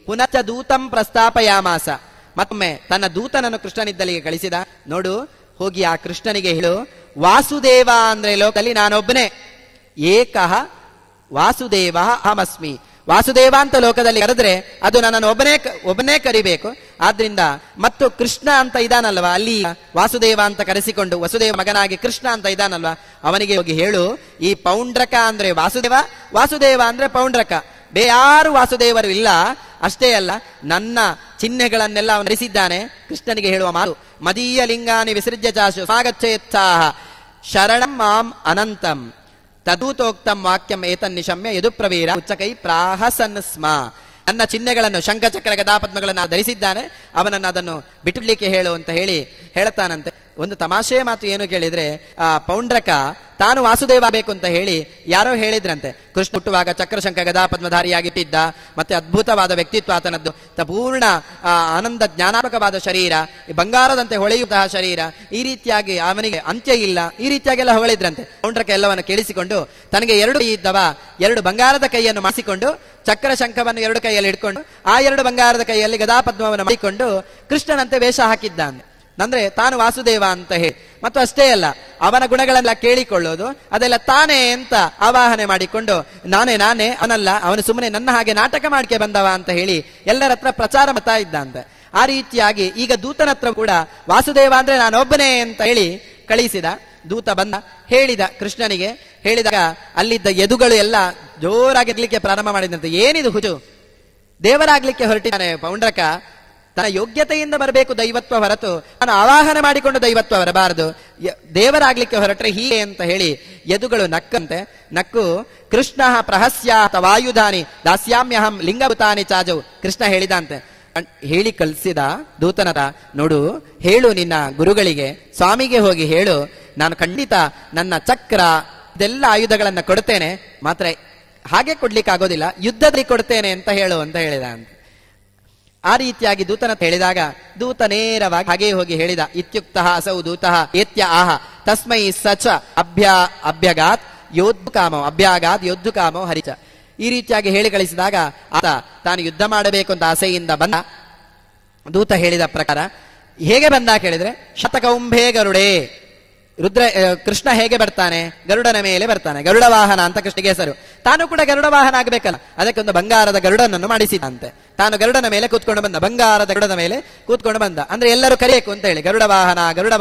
ಪುನಶ್ಚ ದೂತಂ ಪ್ರಸ್ತಾಪಯಾಮಾಸ, ಮತ್ತೊಮ್ಮೆ ತನ್ನ ದೂತನನ್ನು ಕೃಷ್ಣನಿದ್ದಲ್ಲಿಗೆ ಕಳಿಸಿದ. ನೋಡು, ಹೋಗಿ ಆ ಕೃಷ್ಣನಿಗೆ ಹೇಳು, ವಾಸುದೇವ ಅಂದ್ರೆ ಲೋಕದಲ್ಲಿ ನಾನೊಬ್ಬನೇ, ಏಕಃ ವಾಸುದೇವ ಅಹಮಸ್ಮಿ. ವಾಸುದೇವ ಅಂತ ಲೋಕದಲ್ಲಿ ಕರೆದ್ರೆ ಅದು ನನ್ನನ್ನು ಒಬ್ಬನೇ ಕರಿಬೇಕು. ಆದ್ರಿಂದ ಮತ್ತು ಕೃಷ್ಣ ಅಂತ ಇದಾನಲ್ವಾ, ಅಲ್ಲಿ ವಾಸುದೇವ ಅಂತ ಕರೆಸಿಕೊಂಡು ವಸುದೇವ ಮಗನಾಗಿ ಕೃಷ್ಣ ಅಂತ ಇದಾನಲ್ವಾ, ಅವನಿಗೆ ಹೋಗಿ ಹೇಳು, ಈ ಪೌಂಡ್ರಕ ಅಂದ್ರೆ ವಾಸುದೇವ ಅಂದ್ರೆ ಪೌಂಡ್ರಕ, ಬೇಯಾರು ವಾಸುದೇವರು ಇಲ್ಲ. ಅಷ್ಟೇ ಅಲ್ಲ, ನನ್ನ ಚಿಹ್ನೆಗಳನ್ನೆಲ್ಲ ಅವನು ಧರಿಸಿದ್ದಾನೆ. ಕೃಷ್ಣನಿಗೆ ಹೇಳುವ ಮಾತು, ಮದೀಯ ಲಿಂಗಾನಿ ವಿಸೃಜ್ಯ ಚಾಶು ಸ್ವಾಗಚ್ಚೇತ್ಸಾಹ ಶರಣಂ ಮಾಂ ಅನಂತಂ ತದೂತೋಕ್ತಂ ವಾಕ್ಯಂ ಏತನ್ನಿಶಮ್ಯ ಯದುಪ್ರವೀರ ಉಚ್ಚಕೈ ಪ್ರಾಹಸನ್ ಸ್ಮ. ನನ್ನ ಚಿಹ್ನೆಗಳನ್ನು ಶಂಖಚಕ್ರ ಗದಾಪದ್ಮಗಳನ್ನು ಧರಿಸಿದ್ದಾನೆ, ಅವನನ್ನು ಅದನ್ನು ಬಿಟ್ಟುಡ್ಲಿಕ್ಕೆ ಹೇಳು ಅಂತ ಹೇಳಿ ಹೇಳ್ತಾನಂತೆ. ಒಂದು ತಮಾಷೆಯ ಮಾತು ಏನು ಕೇಳಿದ್ರೆ, ಪೌಂಡ್ರಕ ತಾನು ವಾಸುದೇವ ಬೇಕು ಅಂತ ಹೇಳಿ ಯಾರೋ ಹೇಳಿದ್ರಂತೆ. ಕೃಷ್ಣ ಹುಟ್ಟುವಾಗ ಚಕ್ರಶಂಕ ಗದಾ ಪದ್ಮಧಾರಿಯಾಗಿಟ್ಟಿದ್ದ, ಮತ್ತೆ ಅದ್ಭುತವಾದ ವ್ಯಕ್ತಿತ್ವ ಆತನದ್ದು, ಪೂರ್ಣ ಆನಂದ ಜ್ಞಾನಾತ್ಮಕವಾದ ಶರೀರ, ಬಂಗಾರದಂತೆ ಹೊಳೆಯುವಂತಹ ಶರೀರ, ಈ ರೀತಿಯಾಗಿ ಅವನಿಗೆ ಅಂತ್ಯ ಇಲ್ಲ, ಈ ರೀತಿಯಾಗೆಲ್ಲ ಹೊಗಳಿದ್ರಂತೆ. ಪೌಂಡ್ರಕ ಎಲ್ಲವನ್ನು ಕೇಳಿಸಿಕೊಂಡು ತನಗೆ 2 ಕೈ ಇದ್ದವ 2 ಬಂಗಾರದ ಕೈಯನ್ನು ಮಾಡಿಸಿಕೊಂಡು ಚಕ್ರಶಂಖವನ್ನು 2 ಕೈಯಲ್ಲಿ ಹಿಡ್ಕೊಂಡು ಆ 2 ಬಂಗಾರದ ಕೈಯಲ್ಲಿ ಗದಾಪದ್ಮವನ್ನು ಮಾಡಿಕೊಂಡು ಕೃಷ್ಣನಂತೆ ವೇಷ ಹಾಕಿದ್ದಾನೆ. ಅಂದ್ರೆ ತಾನು ವಾಸುದೇವ ಅಂತ ಹೇಳಿ. ಮತ್ತು ಅಷ್ಟೇ ಅಲ್ಲ, ಅವನ ಗುಣಗಳೆಲ್ಲ ಕೇಳಿಕೊಳ್ಳೋದು ಅದೆಲ್ಲ ತಾನೇ ಅಂತ ಆವಾಹನೆ ಮಾಡಿಕೊಂಡು ನಾನೇ ಅವನಲ್ಲ, ಅವನು ಸುಮ್ಮನೆ ನನ್ನ ಹಾಗೆ ನಾಟಕ ಮಾಡ್ಕೆ ಬಂದವ ಅಂತ ಹೇಳಿ ಎಲ್ಲರ ಹತ್ರ ಪ್ರಚಾರ ಮಾಡ್ತಾ ಇದ್ದಂತೆ. ಆ ರೀತಿಯಾಗಿ ಈಗ ದೂತನ ಹತ್ರ ಕೂಡ ವಾಸುದೇವ ಅಂದ್ರೆ ನಾನೊಬ್ಬನೇ ಅಂತ ಹೇಳಿ ಕಳಿಸಿದ. ದೂತ ಬಂದ, ಹೇಳಿದ ಕೃಷ್ಣನಿಗೆ. ಹೇಳಿದಾಗ ಅಲ್ಲಿದ್ದ ಯದುಗಳು ಎಲ್ಲ ಜೋರಾಗಿರ್ಲಿಕ್ಕೆ ಪ್ರಾರಂಭ ಮಾಡಿದಂತೆ. ಏನಿದು ಹುಜು, ದೇವರಾಗ್ಲಿಕ್ಕೆ ಹೊರಟಿದ್ದಾನೆ ಪೌಂಡ್ರಕ, ತನ್ನ ಯೋಗ್ಯತೆಯಿಂದ ಬರಬೇಕು ದೈವತ್ವ ಹೊರತು ನಾನು ಆವಾಹನ ಮಾಡಿಕೊಂಡು ದೈವತ್ವ ಬರಬಾರದು, ದೇವರಾಗ್ಲಿಕ್ಕೆ ಹೊರಟ್ರೆ ಹೀಗೆ ಅಂತ ಹೇಳಿ ಯದುಗಳು ನಕ್ಕಂತೆ. ನಕ್ಕು ಕೃಷ್ಣ ಪ್ರಹಸ್ಯಾತ ವಾಯುಧಾನಿ ದಾಸ್ಯಾಮ್ಯಹಂ ಲಿಂಗಭೂತಾನಿ ಚಾಜವು, ಕೃಷ್ಣ ಹೇಳಿದಂತೆ. ಹೇಳಿ ಕಳಿಸಿದ ದೂತನರ, ನೋಡು, ಹೇಳು ನಿನ್ನ ಗುರುಗಳಿಗೆ, ಸ್ವಾಮಿಗೆ ಹೋಗಿ ಹೇಳು, ನಾನು ಖಂಡಿತ ನನ್ನ ಚಕ್ರ ಇದೆಲ್ಲ ಆಯುಧಗಳನ್ನ ಕೊಡ್ತೇನೆ, ಮಾತ್ರ ಹಾಗೆ ಕೊಡ್ಲಿಕ್ಕೆ ಆಗೋದಿಲ್ಲ, ಯುದ್ಧದಲ್ಲಿ ಕೊಡ್ತೇನೆ ಅಂತ ಹೇಳು ಅಂತ ಹೇಳಿದ ಅಂತ. ಆ ರೀತಿಯಾಗಿ ದೂತನ ಹೇಳಿದಾಗ ದೂತ ನೇರವಾಗಿ ಹಾಗೆ ಹೋಗಿ ಹೇಳಿದ. ಇತ್ಯುಕ್ತಃ ಅಸೌ ದೂತಃ ಏತ್ಯ ಆಹ ತಸ್ಮೈ ಸಚ ಅಭ್ಯಗಾತ್ ಯೋದ್ಧುಕಾಮೋ ಅಭ್ಯಾಗಾತ್ ಯೋದ್ಧುಕಾಮೋ ಹರಿಚ. ಈ ರೀತಿಯಾಗಿ ಹೇಳಿ ಕಳಿಸಿದಾಗ ಆತ ತಾನು ಯುದ್ಧ ಮಾಡಬೇಕು ಅಂತ ಆಸೆಯಿಂದ ಬಂದ. ದೂತ ಹೇಳಿದ ಪ್ರಕಾರ ಹೇಗೆ ಬಂದ ಕೇಳಿದ್ರೆ, ಶತಕೌಂಭೇ ಗರುಡೇ, ಕೃಷ್ಣ ಹೇಗೆ ಬರ್ತಾನೆ, ಗರುಡನ ಮೇಲೆ ಬರ್ತಾನೆ. ಗರುಡ ವಾಹನ ಅಂತ ಕೃಷ್ಣಗೆ ಹೆಸರು. ತಾನು ಕೂಡ ಗರುಡ ವಾಹನ ಆಗ್ಬೇಕಲ್ಲ, ಅದಕ್ಕೊಂದು ಬಂಗಾರದ ಗರುಡನನ್ನು ಮಾಡಿಸಿದಂತೆ. ತಾನು ಗರುಡನ ಮೇಲೆ ಕೂತ್ಕೊಂಡು ಬಂದ, ಬಂಗಾರದ ಗರುಡನ ಮೇಲೆ ಕೂತ್ಕೊಂಡು ಬಂದ. ಅಂದ್ರೆ ಎಲ್ಲರೂ ಕರಿಬೇಕು ಅಂತ ಹೇಳಿ, ಗರುಡ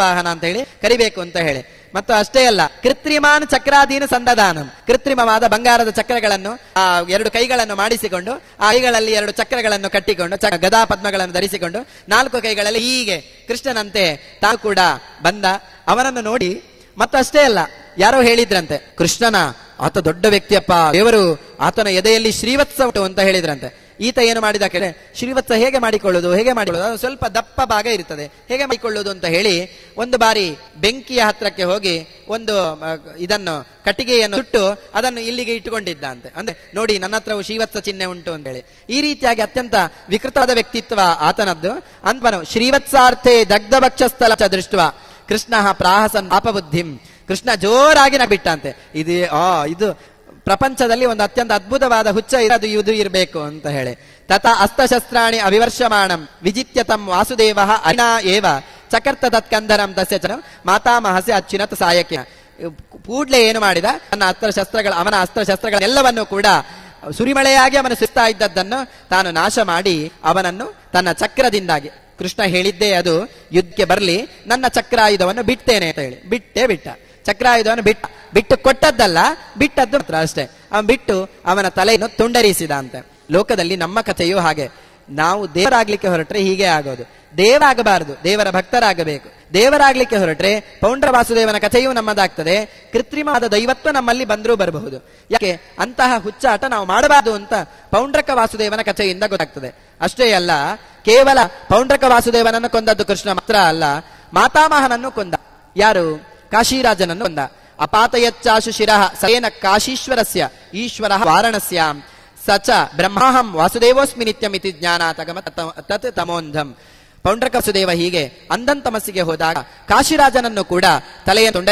ವಾಹನ ಅಂತ ಹೇಳಿ ಕರಿಬೇಕು ಅಂತ ಹೇಳಿ. ಮತ್ತು ಅಷ್ಟೇ ಅಲ್ಲ, ಕೃತ್ರಿಮಾನ್ ಚಕ್ರಾಧೀನ ಸಂದದಾನಂ, ಕೃತ್ರಿಮವಾದ ಬಂಗಾರದ ಚಕ್ರಗಳನ್ನು ಆ 2 ಕೈಗಳನ್ನು ಮಾಡಿಸಿಕೊಂಡು, ಆ ಕೈಗಳಲ್ಲಿ 2 ಚಕ್ರಗಳನ್ನು ಕಟ್ಟಿಕೊಂಡು, ಗದಾ ಪದ್ಮಗಳನ್ನು ಧರಿಸಿಕೊಂಡು 4 ಕೈಗಳಲ್ಲಿ ಹೀಗೆ ಕೃಷ್ಣನಂತೆ ತಾನು ಕೂಡ ಬಂದ. ಅವನನ್ನು ನೋಡಿ ಮತ್ತು ಅಷ್ಟೇ ಅಲ್ಲ, ಯಾರೋ ಹೇಳಿದ್ರಂತೆ, ಕೃಷ್ಣನ ಆತ ದೊಡ್ಡ ವ್ಯಕ್ತಿಯಪ್ಪ, ದೇವರು ಆತನ ಎದೆಯಲ್ಲಿ ಶ್ರೀವತ್ಸ ಉಂಟು ಅಂತ ಹೇಳಿದ್ರಂತೆ. ಈತ ಏನು ಮಾಡಿದ ಕೇಳಿ, ಶ್ರೀವತ್ಸ ಹೇಗೆ ಮಾಡಿಕೊಳ್ಳೋದು ಅದು ಸ್ವಲ್ಪ ದಪ್ಪ ಭಾಗ ಇರ್ತದೆ, ಹೇಗೆ ಮಾಡಿಕೊಳ್ಳೋದು ಅಂತ ಹೇಳಿ ಒಂದು ಬಾರಿ ಬೆಂಕಿಯ ಹತ್ರಕ್ಕೆ ಹೋಗಿ ಒಂದು ಇದನ್ನು ಕಟ್ಟಿಗೆಯನ್ನು ಸುಟ್ಟು ಅದನ್ನು ಇಲ್ಲಿಗೆ ಇಟ್ಟುಕೊಂಡಿದ್ದ ಅಂತೆ. ಅಂದ್ರೆ ನೋಡಿ, ನನ್ನ ಹತ್ರವು ಶ್ರೀವತ್ಸ ಚಿಹ್ನೆ ಉಂಟು ಅಂತ ಹೇಳಿ. ಈ ರೀತಿಯಾಗಿ ಅತ್ಯಂತ ವಿಕೃತವಾದ ವ್ಯಕ್ತಿತ್ವ ಆತನದ್ದು. ಅಂತವನು ಶ್ರೀವತ್ಸಾರ್ಥೆ ದಗ್ಧಭಕ್ಷಸ್ಥಲ ಚ ದೃಷ್ಟ ಕೃಷ್ಣ ಪ್ರಾಹಸನ್ ಅಪಬುದ್ಧಿಂ, ಕೃಷ್ಣ ಜೋರಾಗಿ ನಗ್ಬಿಟ್ಟಂತೆ. ಇದು ಪ್ರಪಂಚದಲ್ಲಿ ಒಂದು ಅತ್ಯಂತ ಅದ್ಭುತವಾದ ಹುಚ್ಚ ಇದು ಇರಬೇಕು ಅಂತ ಹೇಳಿ. ತಥಾ ಅಸ್ತ್ರಶಸ್ತ್ರಾಣಿ ಅವಿವರ್ಷಮಾಣಂ ವಿಜಿತ್ಯ ತಂ ವಾಸುದೇವ ಅರಿಣಾ ಏವ ಚಕರ್ತ ತತ್ಕಂದರಂ ತಸ್ಯ ಚ ಮಾತಾಮಹಸ್ಯ ಅಚ್ಯುನತ್ ಸಾಯಕ. ಕೂಡ್ಲೆ ಏನು ಮಾಡಿದ, ಅವನ ಅಸ್ತ್ರಶಸ್ತ್ರಗಳೆಲ್ಲವನ್ನು ಕೂಡ ಸುರಿಮಳೆಯಾಗಿ ಅವನು ಸುತ್ತಾ ಇದ್ದದ್ದನ್ನು ತಾನು ನಾಶ ಮಾಡಿ ಅವನನ್ನು ತನ್ನ ಚಕ್ರದಿಂದಾಗಿ, ಕೃಷ್ಣ ಹೇಳಿದ್ದೇ ಅದು, ಯುದ್ಧಕ್ಕೆ ಬರಲಿ, ನನ್ನ ಚಕ್ರಾಯುಧವನ್ನು ಬಿಡ್ತೇನೆ ಅಂತ ಹೇಳಿ ಬಿಟ್ಟ. ಚಕ್ರಾಯುಧವನ್ನು ಬಿಟ್ಟು ಕೊಟ್ಟದ್ದಲ್ಲ, ಬಿಟ್ಟದ್ದು ಮಾತ್ರ ಅಷ್ಟೇ. ಬಿಟ್ಟು ಅವನ ತಲೆಯನ್ನು ತುಂಡರಿಸಿದ ಅಂತ. ಲೋಕದಲ್ಲಿ ನಮ್ಮ ಕಥೆಯೂ ಹಾಗೆ. ನಾವು ದೇವರಾಗ್ಲಿಕ್ಕೆ ಹೊರಟ್ರೆ ಹೀಗೆ ಆಗೋದು. ದೇವ ಆಗಬಾರದು, ದೇವರ ಭಕ್ತರಾಗಬೇಕು. ದೇವರಾಗ್ಲಿಕ್ಕೆ ಹೊರಟ್ರೆ ಪೌಂಡ್ರ ವಾಸುದೇವನ ಕಥೆಯೂ ನಮ್ಮದಾಗ್ತದೆ. ಕೃತ್ರಿಮವಾದ ದೈವತ್ವ ನಮ್ಮಲ್ಲಿ ಬಂದರೂ ಬರಬಹುದು. ಯಾಕೆ ಅಂತಹ ಹುಚ್ಚಾಟ ನಾವು ಮಾಡಬಾರದು ಅಂತ ಪೌಂಡ್ರಕ ವಾಸುದೇವನ ಕಥೆಯಿಂದ ಗೊತ್ತಾಗ್ತದೆ. ಅಷ್ಟೇ ಅಲ್ಲ, ಕೇವಲ ಪೌಂಡ್ರಕ ವಾಸುದೇವನನ್ನು ಕೊಂದದ್ದು ಕೃಷ್ಣ ಮಾತ್ರ ಅಲ್ಲ, ಮಾತಾಮಹನನ್ನು ಕೊಂದ. ಯಾರು? ಕಾಶಿರಾಜನನ್ನು ಕೊಂದ. ಅಪಾತಯಚ್ಚಾಶು ಶಿರಃ ಸೇನ ಕಾಶೀಶ್ವರಸ್ಯ ಈಶ್ವರ ವಾರಣಸ್ಯಾಂ ಸಚ ಬ್ರಹ್ಮಾಹಂ ವಾಸುದೇವೋಸ್ಮಿ ನಿತ್ಯಂ ಇತಿ ಜ್ಞಾನಾತಗಮ ತತ್ ತಮೋಂಧಂ. ಪೌಂಡ್ರಕ ವಾಸುದೇವ ಹೀಗೆ ಅಂಧನ್ ತಮಸ್ಸಿಗೆ ಹೋದಾಗ ಕಾಶಿರಾಜನನ್ನು ಕೂಡ ತಲೆಯನ್ನು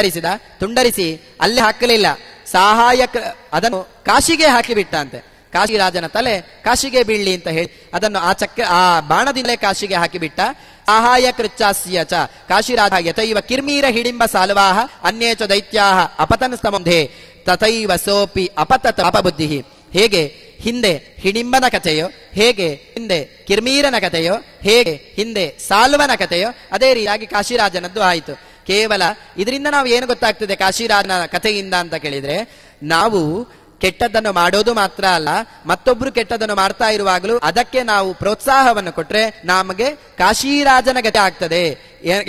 ತುಂಡರಿಸಿ ಅಲ್ಲಿ ಹಾಕಲಿಲ್ಲ, ಅದನ್ನು ಕಾಶಿಗೆ ಹಾಕಿಬಿಟ್ಟ ಅಂತೆ. ಕಾಶಿರಾಜನ ತಲೆ ಕಾಶಿಗೆ ಬೀಳ್ಲಿ ಅಂತ ಹೇಳಿ ಅದನ್ನು ಆ ಬಾಣದಿಂದಲೇ ಕಾಶಿಗೆ ಹಾಕಿಬಿಟ್ಟ. ಸಹಾಯ ಕೃಚ್ಚಾಸ್ಯ ಚ ಕಾಶಿರಾಜ ಯತೈವ ಕಿರ್ಮೀರ ಹಿಡಿಂಬ ಸಾಲ್ವಾಹ ಅನ್ಯೇ ಚ ದೈತ್ಯಾಹ ಅಪತನ್ ಸ್ತಮಂಧೆ ತಥೈವ ಸೋಪಿ ಅಪತತ ಅಪಬುದ್ಧಿ. ಹೇಗೆ ಹಿಂದೆ ಹಿಡಿಂಬನ ಕಥೆಯೋ, ಹೇಗೆ ಹಿಂದೆ ಕಿರ್ಮೀರನ ಕಥೆಯೋ, ಹೇಗೆ ಹಿಂದೆ ಸಾಲ್ವನ ಕಥೆಯೋ, ಅದೇ ರೀತಿಯಾಗಿ ಕಾಶಿರಾಜನದ್ದು ಆಯಿತು. ಕೇವಲ ಇದರಿಂದ ನಾವು ಏನು ಗೊತ್ತಾಗ್ತದೆ ಕಾಶಿರಾಜನ ಕಥೆಯಿಂದ ಅಂತ ಕೇಳಿದ್ರೆ, ನಾವು ಕೆಟ್ಟದ್ದನ್ನು ಮಾಡೋದು ಮಾತ್ರ ಅಲ್ಲ, ಮತ್ತೊಬ್ರು ಕೆಟ್ಟದನ್ನು ಮಾಡ್ತಾ ಇರುವಾಗಲೂ ಅದಕ್ಕೆ ನಾವು ಪ್ರೋತ್ಸಾಹವನ್ನು ಕೊಟ್ರೆ ನಮಗೆ ಕಾಶಿರಾಜನ ಗತಿ ಆಗ್ತದೆ.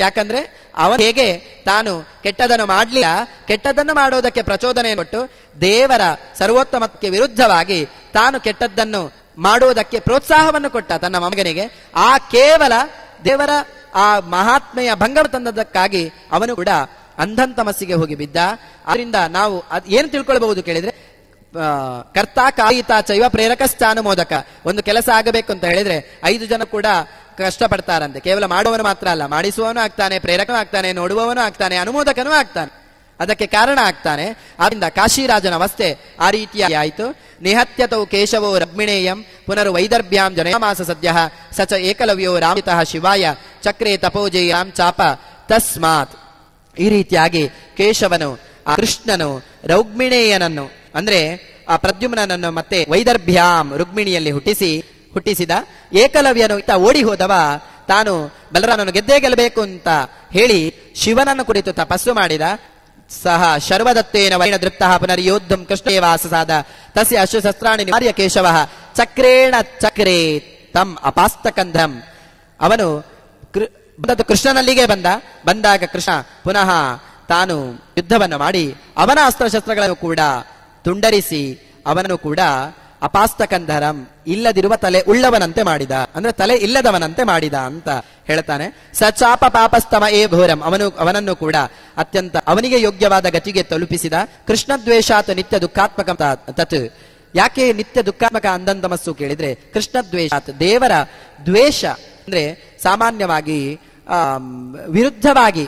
ಯಾಕಂದ್ರೆ ಅವನು ಹೇಗೆ ತಾನು ಕೆಟ್ಟದನ್ನು ಮಾಡ್ಲಿಲ್ಲ, ಕೆಟ್ಟದನ್ನು ಮಾಡೋದಕ್ಕೆ ಪ್ರಚೋದನೆ ಕೊಟ್ಟು ದೇವರ ಸರ್ವೋತ್ತಮಕ್ಕೆ ವಿರುದ್ಧವಾಗಿ ತಾನು ಕೆಟ್ಟದ್ದನ್ನು ಮಾಡುವುದಕ್ಕೆ ಪ್ರೋತ್ಸಾಹವನ್ನು ಕೊಟ್ಟ ತನ್ನ ಮಗನಿಗೆ. ಆ ಕೇವಲ ದೇವರ ಆ ಮಹಾತ್ಮೆಯ ಭಂಗ ತಂದದಕ್ಕಾಗಿ ಅವನು ಕೂಡ ಅಂಧನ್ ತಮಸ್ಸಿಗೆ ಹೋಗಿ ಬಿದ್ದ. ಅದರಿಂದ ನಾವು ಏನು ತಿಳ್ಕೊಳ್ಬಹುದು ಕೇಳಿದ್ರೆ, ಕರ್ತ ಕಾಯಿತ ಚೈವ ಪ್ರೇರಕಶ್ಚಾನುಮೋದಕ. ಒಂದು ಕೆಲಸ ಆಗಬೇಕು ಅಂತ ಹೇಳಿದ್ರೆ 5 ಜನ ಕೂಡ ಕಷ್ಟಪಡ್ತಾರಂತೆ. ಕೇವಲ ಮಾಡುವವನು ಮಾತ್ರ ಅಲ್ಲ, ಮಾಡಿಸುವವನು ಆಗ್ತಾನೆ, ಪ್ರೇರಕನೂ ಆಗ್ತಾನೆ, ನೋಡುವವನು ಆಗ್ತಾನೆ, ಅನುಮೋದಕನೂ ಆಗ್ತಾನೆ, ಅದಕ್ಕೆ ಕಾರಣ ಆಗ್ತಾನೆ. ಆದ್ರಿಂದ ಕಾಶಿರಾಜನ ಅವಸ್ಥೆ ಆ ರೀತಿಯಾಗಿ ಆಯಿತು. ನಿಹತ್ಯತೌ ಕೇಶವೋ ರಗ್ಮಿಣೇಯಂ ಪುನರ್ ವೈದರ್ಭ್ಯಾಂ ಜನಯಾಮಾಸ ಸದ್ಯ ಸಚ ಏಕಲವ್ಯೋ ರಾಮಿತಃ ಶಿವಾಯ ಚಕ್ರೇ ತಪೋಜೇಯಾಂ ಚಾಪ ತಸ್ಮಾತ್. ಈ ರೀತಿಯಾಗಿ ಕೇಶವನು, ಆ ಕೃಷ್ಣನು ರೌಗ್ಮಿಣೇಯನನ್ನು ಅಂದ್ರೆ ಆ ಪ್ರದ್ಯುಮ್ನನನ್ನು ಮತ್ತೆ ವೈದರ್ಭ್ಯಾಂ ರುಗ್ಮಿಣಿಯಲ್ಲಿ ಹುಟ್ಟಿಸಿದ. ಏಕಲವ್ಯನು ಓಡಿ ಹೋದವ ತಾನು ಬಲರಾಮನನ್ನು ಗೆದ್ದೇ ಗೆಲ್ಲಬೇಕು ಅಂತ ಹೇಳಿ ಶಿವನನ್ನು ಕುರಿತು ತಪಸ್ಸು ಮಾಡಿದ. ಸಹ ಶರ್ವದತ್ತೇನ ವೈನ ದೃಪ್ತಃ ಪುನರ್ಯೋದ್ಧಂ ಕೃಷ್ಣೇವಾಸಾದ ತಸ್ಯ ಅಶ್ವಶಸ್ತ್ರಾಣಿ ನಿವಾರ್ಯ ಕೇಶವ ಚಕ್ರೇಣ ಚಕ್ರೇ ತಂ ಅಪಾಸ್ತಕಂಧಂ. ಅವನು ಕೃಷ್ಣನಲ್ಲಿಗೆ ಬಂದಾಗ ಕೃಷ್ಣ ಪುನಃ ತಾನು ಯುದ್ಧವನ್ನು ಮಾಡಿ ಅವನ ಅಸ್ತ್ರಶಸ್ತ್ರಗಳನ್ನು ಕೂಡ ತುಂಡರಿಸಿ ಅವನನ್ನು ಕೂಡ ಅಪಾಸ್ತಕಂಧರಂ ಇಲ್ಲದಿರುವ ತಲೆ ಉಳ್ಳವನಂತೆ ಮಾಡಿದ, ಅಂದ್ರೆ ತಲೆ ಇಲ್ಲದವನಂತೆ ಮಾಡಿದ ಅಂತ ಹೇಳ್ತಾನೆ. ಸಚಾಪ ಪಾಪಸ್ತಮ ಏ ಘೋರಂ. ಅವನನ್ನು ಕೂಡ ಅತ್ಯಂತ ಅವನಿಗೆ ಯೋಗ್ಯವಾದ ಗತಿಗೆ ತಲುಪಿಸಿದ. ಕೃಷ್ಣ ದ್ವೇಷಾತ್ ನಿತ್ಯ ದುಃಖಾತ್ಮಕ ತತ್. ಯಾಕೆ ನಿತ್ಯ ದುಃಖಾತ್ಮಕ ಅಂಧಂತಮಸ್ಸು ಕೇಳಿದ್ರೆ, ಕೃಷ್ಣ ದ್ವೇಷಾತ್ ದೇವರ ದ್ವೇಷ ಅಂದ್ರೆ ಸಾಮಾನ್ಯವಾಗಿ ವಿರುದ್ಧವಾಗಿ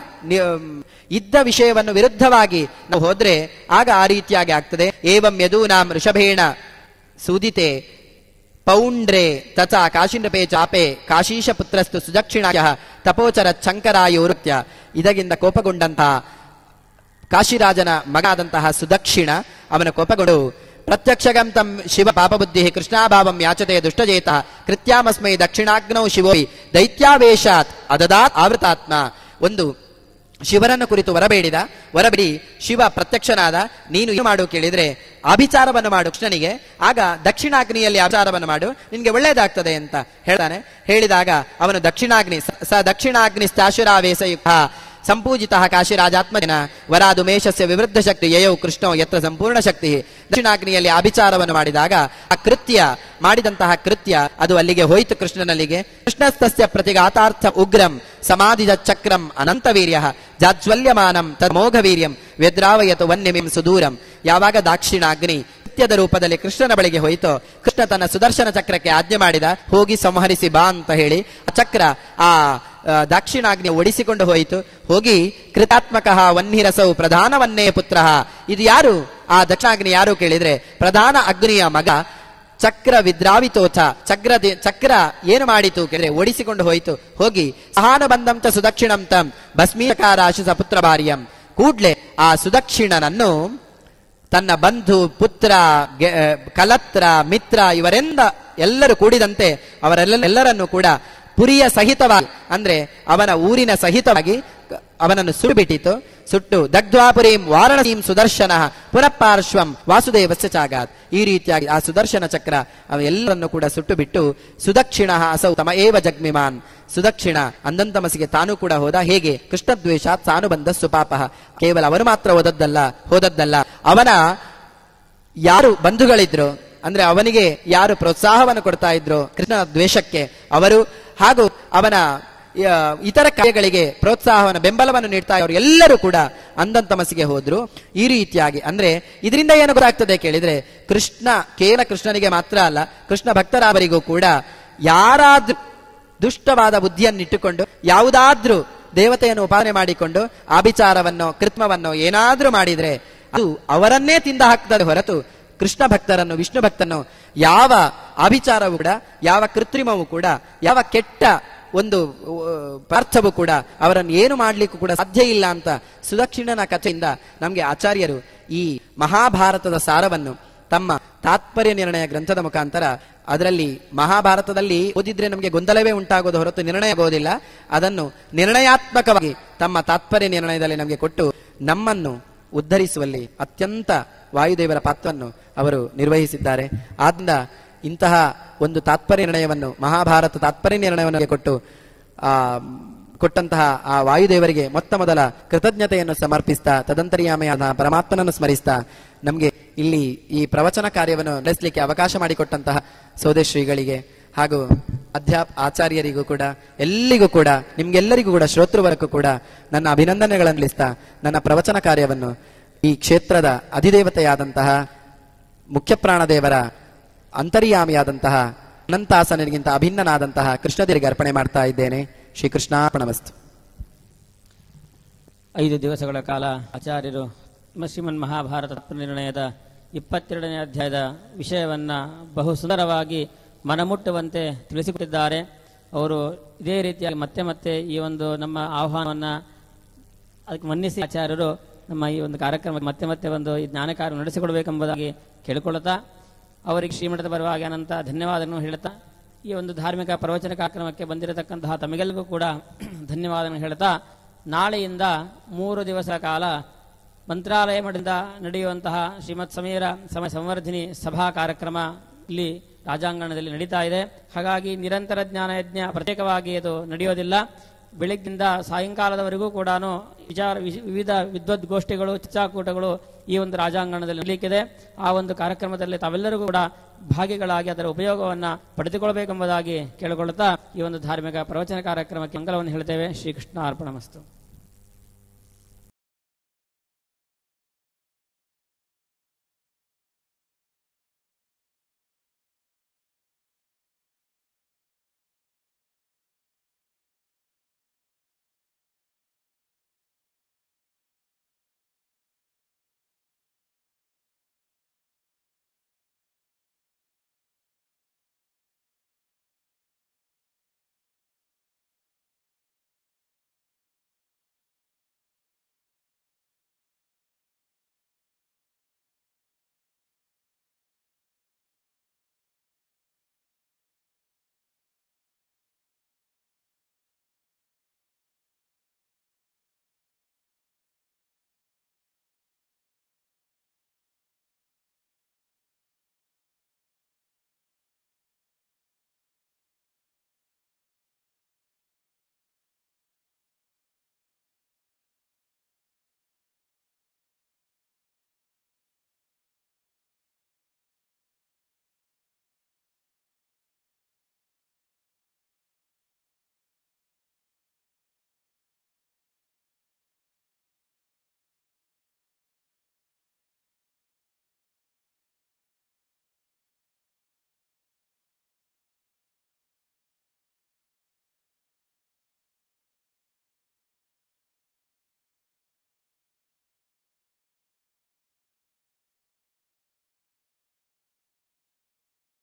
ಇದ್ದ ವಿಷಯವನ್ನು ವಿರುದ್ಧವಾಗಿ ನಾವು ಹೋದ್ರೆ ಆಗ ಆ ರೀತಿಯಾಗಿ ಆಗ್ತದೆ. ಏವಂ ಯದೂನಾಂ ಋಷಭೇಣ ಸೂದಿತೆ ಪೌಂಡ್ರೆ ತಚಾ ಕಾಶಿನೃಪೇ ಚಾಪೆ ಕಾಶೀಶ ಪುತ್ರಸ್ತು ಸುದಕ್ಷಿಣಾಯ ತಪೋಚರ ಶಂಕರಾಯೋರುತ್ಯ. ಇದರಿಂದ ಕೋಪಗೊಂಡಂತಹ ಕಾಶಿರಾಜನ ಮಗಾದಂತಹ ಸುದಕ್ಷಿಣ ಅವನ ಕೋಪಗೊಂಡು ಪ್ರತ್ಯಕ್ಷಗಂ ತಂ ಶಿವ ಪಾಪಬುದ್ಧಿ ಕೃಷ್ಣಾಭಾವಂ ಯಾಚತೆ ದುಷ್ಟಜೇತ ಕೃತ್ಯಾಮಸ್ಮೈ ದಕ್ಷಿಣಾಗ್ನೌ ಶಿವೋಯ್ ದೈತ್ಯಾವೇಶಾತ್ ಅದದಾತ್ ಆವೃತಾತ್ಮ. ಒಂದು ಶಿವನನ್ನು ಕುರಿತು ವರಬೇಡಿ ಶಿವ ಪ್ರತ್ಯಕ್ಷನಾದ. ನೀನು ಏನು ಮಾಡು ಕೇಳಿದ್ರೆ ಅಭಿಚಾರವನ್ನು ಮಾಡು ಕೃಷ್ಣನಿಗೆ, ಆಗ ದಕ್ಷಿಣಾಗ್ನಿಯಲ್ಲಿ ಆಚಾರವನ್ನು ಮಾಡು, ನಿನ್ಗೆ ಒಳ್ಳೇದಾಗ್ತದೆ ಅಂತ ಹೇಳ್ತಾನೆ. ಹೇಳಿದಾಗ ಅವನು ದಕ್ಷಿಣಾಗ್ನಿ ಸ ದಕ್ಷಿಣಾಗ್ನಿಶ್ಚಾಶುರಾವೇಶಯುಕ್ತ ಸಂಪೂಜಿತ ಕಾಶಿರಾಜಾತ್ಮಜನ ವರಾದುಮೇಶಸ್ಯ ವಿವೃದ್ಧ ಶಕ್ತಿ ಯಯೌ ಕೃಷ್ಣೋ ಯತ್ರ ಸಂಪೂರ್ಣ ಶಕ್ತಿ. ದಕ್ಷಿಣಾಗ್ನಿಯಲ್ಲಿ ಆಭಿಚಾರವನ್ನು ಮಾಡಿದಾಗ ಆ ಮಾಡಿದಂತಹ ಕೃತ್ಯ ಅದು ಅಲ್ಲಿಗೆ ಹೋಯಿತು ಕೃಷ್ಣನಲ್ಲಿಗೆ. ಕೃಷ್ಣಸ್ತಸ್ಯ ಪ್ರತಿಘಾತಾರ್ಥ ಉಗ್ರಂ ಸಮಾಧಿಜ ಚಕ್ರಂ ಅನಂತವೀರ್ಯ ಜಾಜ್ವಲ್ಯಮಾನಂ ತನ್ಮೋಘವೀರ್ಯಂ ವ್ಯದ್ರಾವಯತು ವನ್ಯಮಿಂ ಸುದೂರಂ. ಯಾವಾಗ ದಾಕ್ಷಿಣಾಗ್ನಿ ನಿತ್ಯದ ರೂಪದಲ್ಲಿ ಕೃಷ್ಣನ ಬಳಿಗೆ ಹೋಯಿತೋ, ಕೃಷ್ಣ ತನ್ನ ಸುದರ್ಶನ ಚಕ್ರಕ್ಕೆ ಆಜ್ಞೆ ಮಾಡಿದ, ಹೋಗಿ ಸಂಹರಿಸಿ ಬಾ ಅಂತ ಹೇಳಿ. ಆ ಚಕ್ರ ಆ ದಾಕ್ಷಿಣಾಗ್ನಿ ಓಡಿಸಿಕೊಂಡು ಹೋಯಿತು. ಹೋಗಿ ಕೃತಾತ್ಮಕ ವನ್ನಿರಸೌ ಪ್ರಧಾನವನ್ನೇ ಪುತ್ರ. ಇದು ಯಾರು? ಆ ದಕ್ಷಿಣಾಗ್ನಿ ಯಾರು ಕೇಳಿದ್ರೆ ಪ್ರಧಾನ ಅಗ್ನಿಯ ಮಗ. ಚಕ್ರ ವಿದ್ರಾವಿತೋಥ. ಚಕ್ರ ಏನು ಮಾಡಿತು ಕೇಳಿದ್ರೆ ಓಡಿಸಿಕೊಂಡು ಹೋಯಿತು. ಹೋಗಿ ಸಹಾನುಬಂಧಂ ಚ ಸುದಕ್ಷಿಣಂ ತಂ ಭಸ್ಮೀಕಾರಾಶಿಸ ಪುತ್ರ ಭಾರ್ಯಂ. ಕೂಡ್ಲೆ ಆ ಸುದಕ್ಷಿಣನನ್ನು ತನ್ನ ಬಂಧು ಪುತ್ರ ಕಲತ್ರ ಮಿತ್ರ ಇವರೆಂದ ಎಲ್ಲರೂ ಕೂಡಿದಂತೆ ಅವರೆಲ್ಲರನ್ನು ಕೂಡ ಪುರಿಯ ಸಹಿತವಾಗಿ ಅಂದ್ರೆ ಅವನ ಊರಿನ ಸಹಿತವಾಗಿ ಅವನನ್ನು ಸುಟ್ಟುಬಿಟ್ಟಿತು. ಸುಟ್ಟು ದಗ್ಧ್ವಾಪುರೀಂ ವಾರಣಸೀಂ ಸುದರ್ಶನ ಪುನಃ ಪಾರ್ಶ್ವಂ ವಾಸುದೇವಸ್ಯ ಚಾಗಾತ್. ಈ ರೀತಿಯಾಗಿ ಆ ಸುದರ್ಶನ ಚಕ್ರ ಅವೆಲ್ಲರನ್ನು ಕೂಡ ಸುಟ್ಟು ಬಿಟ್ಟು ಸುದಕ್ಷಿಣ ಅಸೌ ತಮ ಏವ ಜಗ್ಮಿಮಾನ್. ಸುದಕ್ಷಿಣ ಅಂಧಂತಮಸಿಗೆ ತಾನು ಕೂಡ ಹೋದ. ಹೇಗೆ? ಕೃಷ್ಣದ್ವೇಷಾತ್ ಸಾನುಬಂಧ ಸುಪಾಪ. ಕೇವಲ ಅವನು ಮಾತ್ರ ಹೋದದ್ದಲ್ಲ, ಅವನ ಯಾರು ಬಂಧುಗಳಿದ್ರು ಅಂದ್ರೆ ಅವನಿಗೆ ಯಾರು ಪ್ರೋತ್ಸಾಹವನ್ನು ಕೊಡ್ತಾ ಇದ್ರು ಕೃಷ್ಣನ ದ್ವೇಷಕ್ಕೆ ಅವರು, ಹಾಗೂ ಅವನ ಇತರ ಕಾರ್ಯಗಳಿಗೆ ಪ್ರೋತ್ಸಾಹವನ್ನು ಬೆಂಬಲವನ್ನು ನೀಡ್ತಾ ಇವರು ಎಲ್ಲರೂ ಕೂಡ ಅಂಧಂತಮಸಿಗೆ ಹೋದ್ರು. ಈ ರೀತಿಯಾಗಿ ಅಂದ್ರೆ ಇದರಿಂದ ಏನು ಗೊತ್ತಾಗ್ತದೆ ಕೇಳಿದ್ರೆ, ಕೇವಲ ಕೃಷ್ಣನಿಗೆ ಮಾತ್ರ ಅಲ್ಲ, ಕೃಷ್ಣ ಭಕ್ತರಾವರಿಗೂ ಕೂಡ ಯಾರಾದ್ರೂ ದುಷ್ಟವಾದ ಬುದ್ಧಿಯನ್ನಿಟ್ಟುಕೊಂಡು ಯಾವುದಾದ್ರೂ ದೇವತೆಯನ್ನು ಉಪಾಸನೆ ಮಾಡಿಕೊಂಡು ಆಭಿಚಾರವನ್ನು ಕೃತ್ಮವನ್ನು ಏನಾದ್ರೂ ಮಾಡಿದ್ರೆ ಅದು ಅವರನ್ನೇ ತಿಂದ ಹಾಕ್ತದೆ ಹೊರತು ಕೃಷ್ಣ ಭಕ್ತರನ್ನು ವಿಷ್ಣು ಭಕ್ತನ್ನು ಯಾವ ಆಭಿಚಾರವೂ ಕೂಡ, ಯಾವ ಕೃತ್ರಿಮವೂ ಕೂಡ, ಯಾವ ಕೆಟ್ಟ ಒಂದು ಪಾರ್ಥವೂ ಕೂಡ ಅವರನ್ನು ಏನು ಮಾಡ್ಲಿಕ್ಕೂ ಕೂಡ ಸಾಧ್ಯ ಇಲ್ಲ ಅಂತ ಸುದಕ್ಷಿಣನ ಕಥೆಯಿಂದ ನಮಗೆ ಆಚಾರ್ಯರು ಈ ಮಹಾಭಾರತದ ಸಾರವನ್ನು ತಮ್ಮ ತಾತ್ಪರ್ಯ ನಿರ್ಣಯ ಗ್ರಂಥದ ಮುಖಾಂತರ, ಅದರಲ್ಲಿ ಮಹಾಭಾರತದಲ್ಲಿ ಓದಿದ್ರೆ ನಮಗೆ ಗೊಂದಲವೇ ಉಂಟಾಗೋದು ಹೊರತು ನಿರ್ಣಯ ಆಗೋದಿಲ್ಲ, ಅದನ್ನು ನಿರ್ಣಯಾತ್ಮಕವಾಗಿ ತಮ್ಮ ತಾತ್ಪರ್ಯ ನಿರ್ಣಯದಲ್ಲಿ ನಮಗೆ ಕೊಟ್ಟು ನಮ್ಮನ್ನು ಉದ್ಧರಿಸುವಲ್ಲಿ ಅತ್ಯಂತ ವಾಯುದೇವರ ಪಾತ್ರವನ್ನು ಅವರು ನಿರ್ವಹಿಸಿದ್ದಾರೆ. ಆದ್ದರಿಂದ ಇಂತಹ ಒಂದು ತಾತ್ಪರ್ಯ ನಿರ್ಣಯವನ್ನು, ಮಹಾಭಾರತ ತಾತ್ಪರ್ಯ ನಿರ್ಣಯವನ್ನು ಕೊಟ್ಟಂತಹ ಆ ವಾಯುದೇವರಿಗೆ ಮೊದಲ ಕೃತಜ್ಞತೆಯನ್ನು ಸಮರ್ಪಿಸ್ತಾ, ತದಂತರ್ಯಾಮಿಯಾದ ಪರಮಾತ್ಮನನ್ನು ಸ್ಮರಿಸ್ತಾ, ನಮಗೆ ಇಲ್ಲಿ ಈ ಪ್ರವಚನ ಕಾರ್ಯವನ್ನು ನಡೆಸಲಿಕ್ಕೆ ಅವಕಾಶ ಮಾಡಿಕೊಟ್ಟಂತಹ ಸೋದೇಶ್ರೀಗಳಿಗೆ ಹಾಗೂ ಆಚಾರ್ಯರಿಗೂ ಕೂಡ ಎಲ್ಲಿಗೂ ಕೂಡ ನಿಮ್ಗೆಲ್ಲರಿಗೂ ಕೂಡ ಶ್ರೋತೃವರ್ಗಕ್ಕೂ ಕೂಡ ನನ್ನ ಅಭಿನಂದನೆಗಳನ್ನು ತಿಳಿಸ್ತಾ ನನ್ನ ಪ್ರವಚನ ಕಾರ್ಯವನ್ನು ಈ ಕ್ಷೇತ್ರದ ಅಧಿದೇವತೆಯಾದಂತಹ ಮುಖ್ಯ ಪ್ರಾಣದೇವರ ಅಂತರ್ಯಾಮಿಯಾದಂತಹ ಅನಂತಾಸನಿಗಿಂತ ಅಭಿನ್ನನಾದಂತಹ ಕೃಷ್ಣದೇವರಿಗೆ ಅರ್ಪಣೆ ಮಾಡ್ತಾ ಇದ್ದೇನೆ. ಶ್ರೀಕೃಷ್ಣಾರ್ಪಣಮಸ್ತು. 5 ದಿವಸಗಳ ಕಾಲ ಆಚಾರ್ಯರು ಶ್ರೀಮನ್ ಮಹಾಭಾರತ ನಿರ್ಣಯದ 22ನೇ ಅಧ್ಯಾಯದ ವಿಷಯವನ್ನ ಬಹು ಸುಂದರವಾಗಿ ಮನಮುಟ್ಟುವಂತೆ ತಿಳಿಸಿಕೊಟ್ಟಿದ್ದಾರೆ. ಅವರು ಇದೇ ರೀತಿಯಾಗಿ ಮತ್ತೆ ಮತ್ತೆ ಈ ಒಂದು ನಮ್ಮ ಆಹ್ವಾನವನ್ನ ಅದಕ್ಕೆ ಮನ್ನಿಸಿ ಆಚಾರ್ಯರು ನಮ್ಮ ಈ ಒಂದು ಕಾರ್ಯಕ್ರಮ ಮತ್ತೆ ಮತ್ತೆ ಒಂದು ಈ ಜ್ಞಾನ ಕಾರ್ಯ ನಡೆಸಿಕೊಡಬೇಕೆಂಬುದಾಗಿ ಕೇಳಿಕೊಳ್ಳುತ್ತಾ ಅವರಿಗೆ ಶ್ರೀಮಠದ ಪರವಾಗಿ ಅನಂತ ಧನ್ಯವಾದಗಳನ್ನು ಹೇಳುತ್ತಾ ಈ ಒಂದು ಧಾರ್ಮಿಕ ಪ್ರವಚನ ಕಾರ್ಯಕ್ರಮಕ್ಕೆ ಬಂದಿರತಕ್ಕಂತಹ ತಮಗೆಲ್ಲರಿಗೂ ಕೂಡ ಧನ್ಯವಾದಗಳನ್ನು ಹೇಳುತ್ತಾ ನಾಳೆಯಿಂದ 3 ದಿವಸ ಕಾಲ ಮಂತ್ರಾಲಯ ಮಠದಿಂದ ನಡೆಯುವಂತಹ ಶ್ರೀಮತ್ ಸಮೀರ ಸಮಯ ಸಂವರ್ಧಿನಿ ಸಭಾ ಕಾರ್ಯಕ್ರಮ ಇಲ್ಲಿ ರಾಜಾಂಗಣದಲ್ಲಿ ನಡೀತಾ ಇದೆ. ಹಾಗಾಗಿ ನಿರಂತರ ಜ್ಞಾನ ಯಜ್ಞ ಪ್ರತ್ಯೇಕವಾಗಿ ಅದು ನಡೆಯೋದಿಲ್ಲ. ಬೆಳಗ್ಗಿಂದ ಸಾಯಂಕಾಲದವರೆಗೂ ಕೂಡ ವಿವಿಧ ವಿದ್ವದ್ಗೋಷ್ಠಿಗಳು ಚರ್ಚಾಕೂಟಗಳು ಈ ಒಂದು ರಾಜಾಂಗಣದಲ್ಲಿ ನಡೆಯಲಿಕ್ಕಿದೆ. ಆ ಒಂದು ಕಾರ್ಯಕ್ರಮದಲ್ಲಿ ತಾವೆಲ್ಲರಿಗೂ ಕೂಡ ಭಾಗಿಗಳಾಗಿ ಅದರ ಉಪಯೋಗವನ್ನು ಪಡೆದುಕೊಳ್ಳಬೇಕೆಂಬುದಾಗಿ ಕೇಳಿಕೊಳ್ಳುತ್ತಾ ಈ ಒಂದು ಧಾರ್ಮಿಕ ಪ್ರವಚನ ಕಾರ್ಯಕ್ರಮಕ್ಕೆ ಮಂಗಲವನ್ನು ಹೇಳ್ತೇವೆ. ಶ್ರೀಕೃಷ್ಣ ಅರ್ಪಣಮಸ್ತು.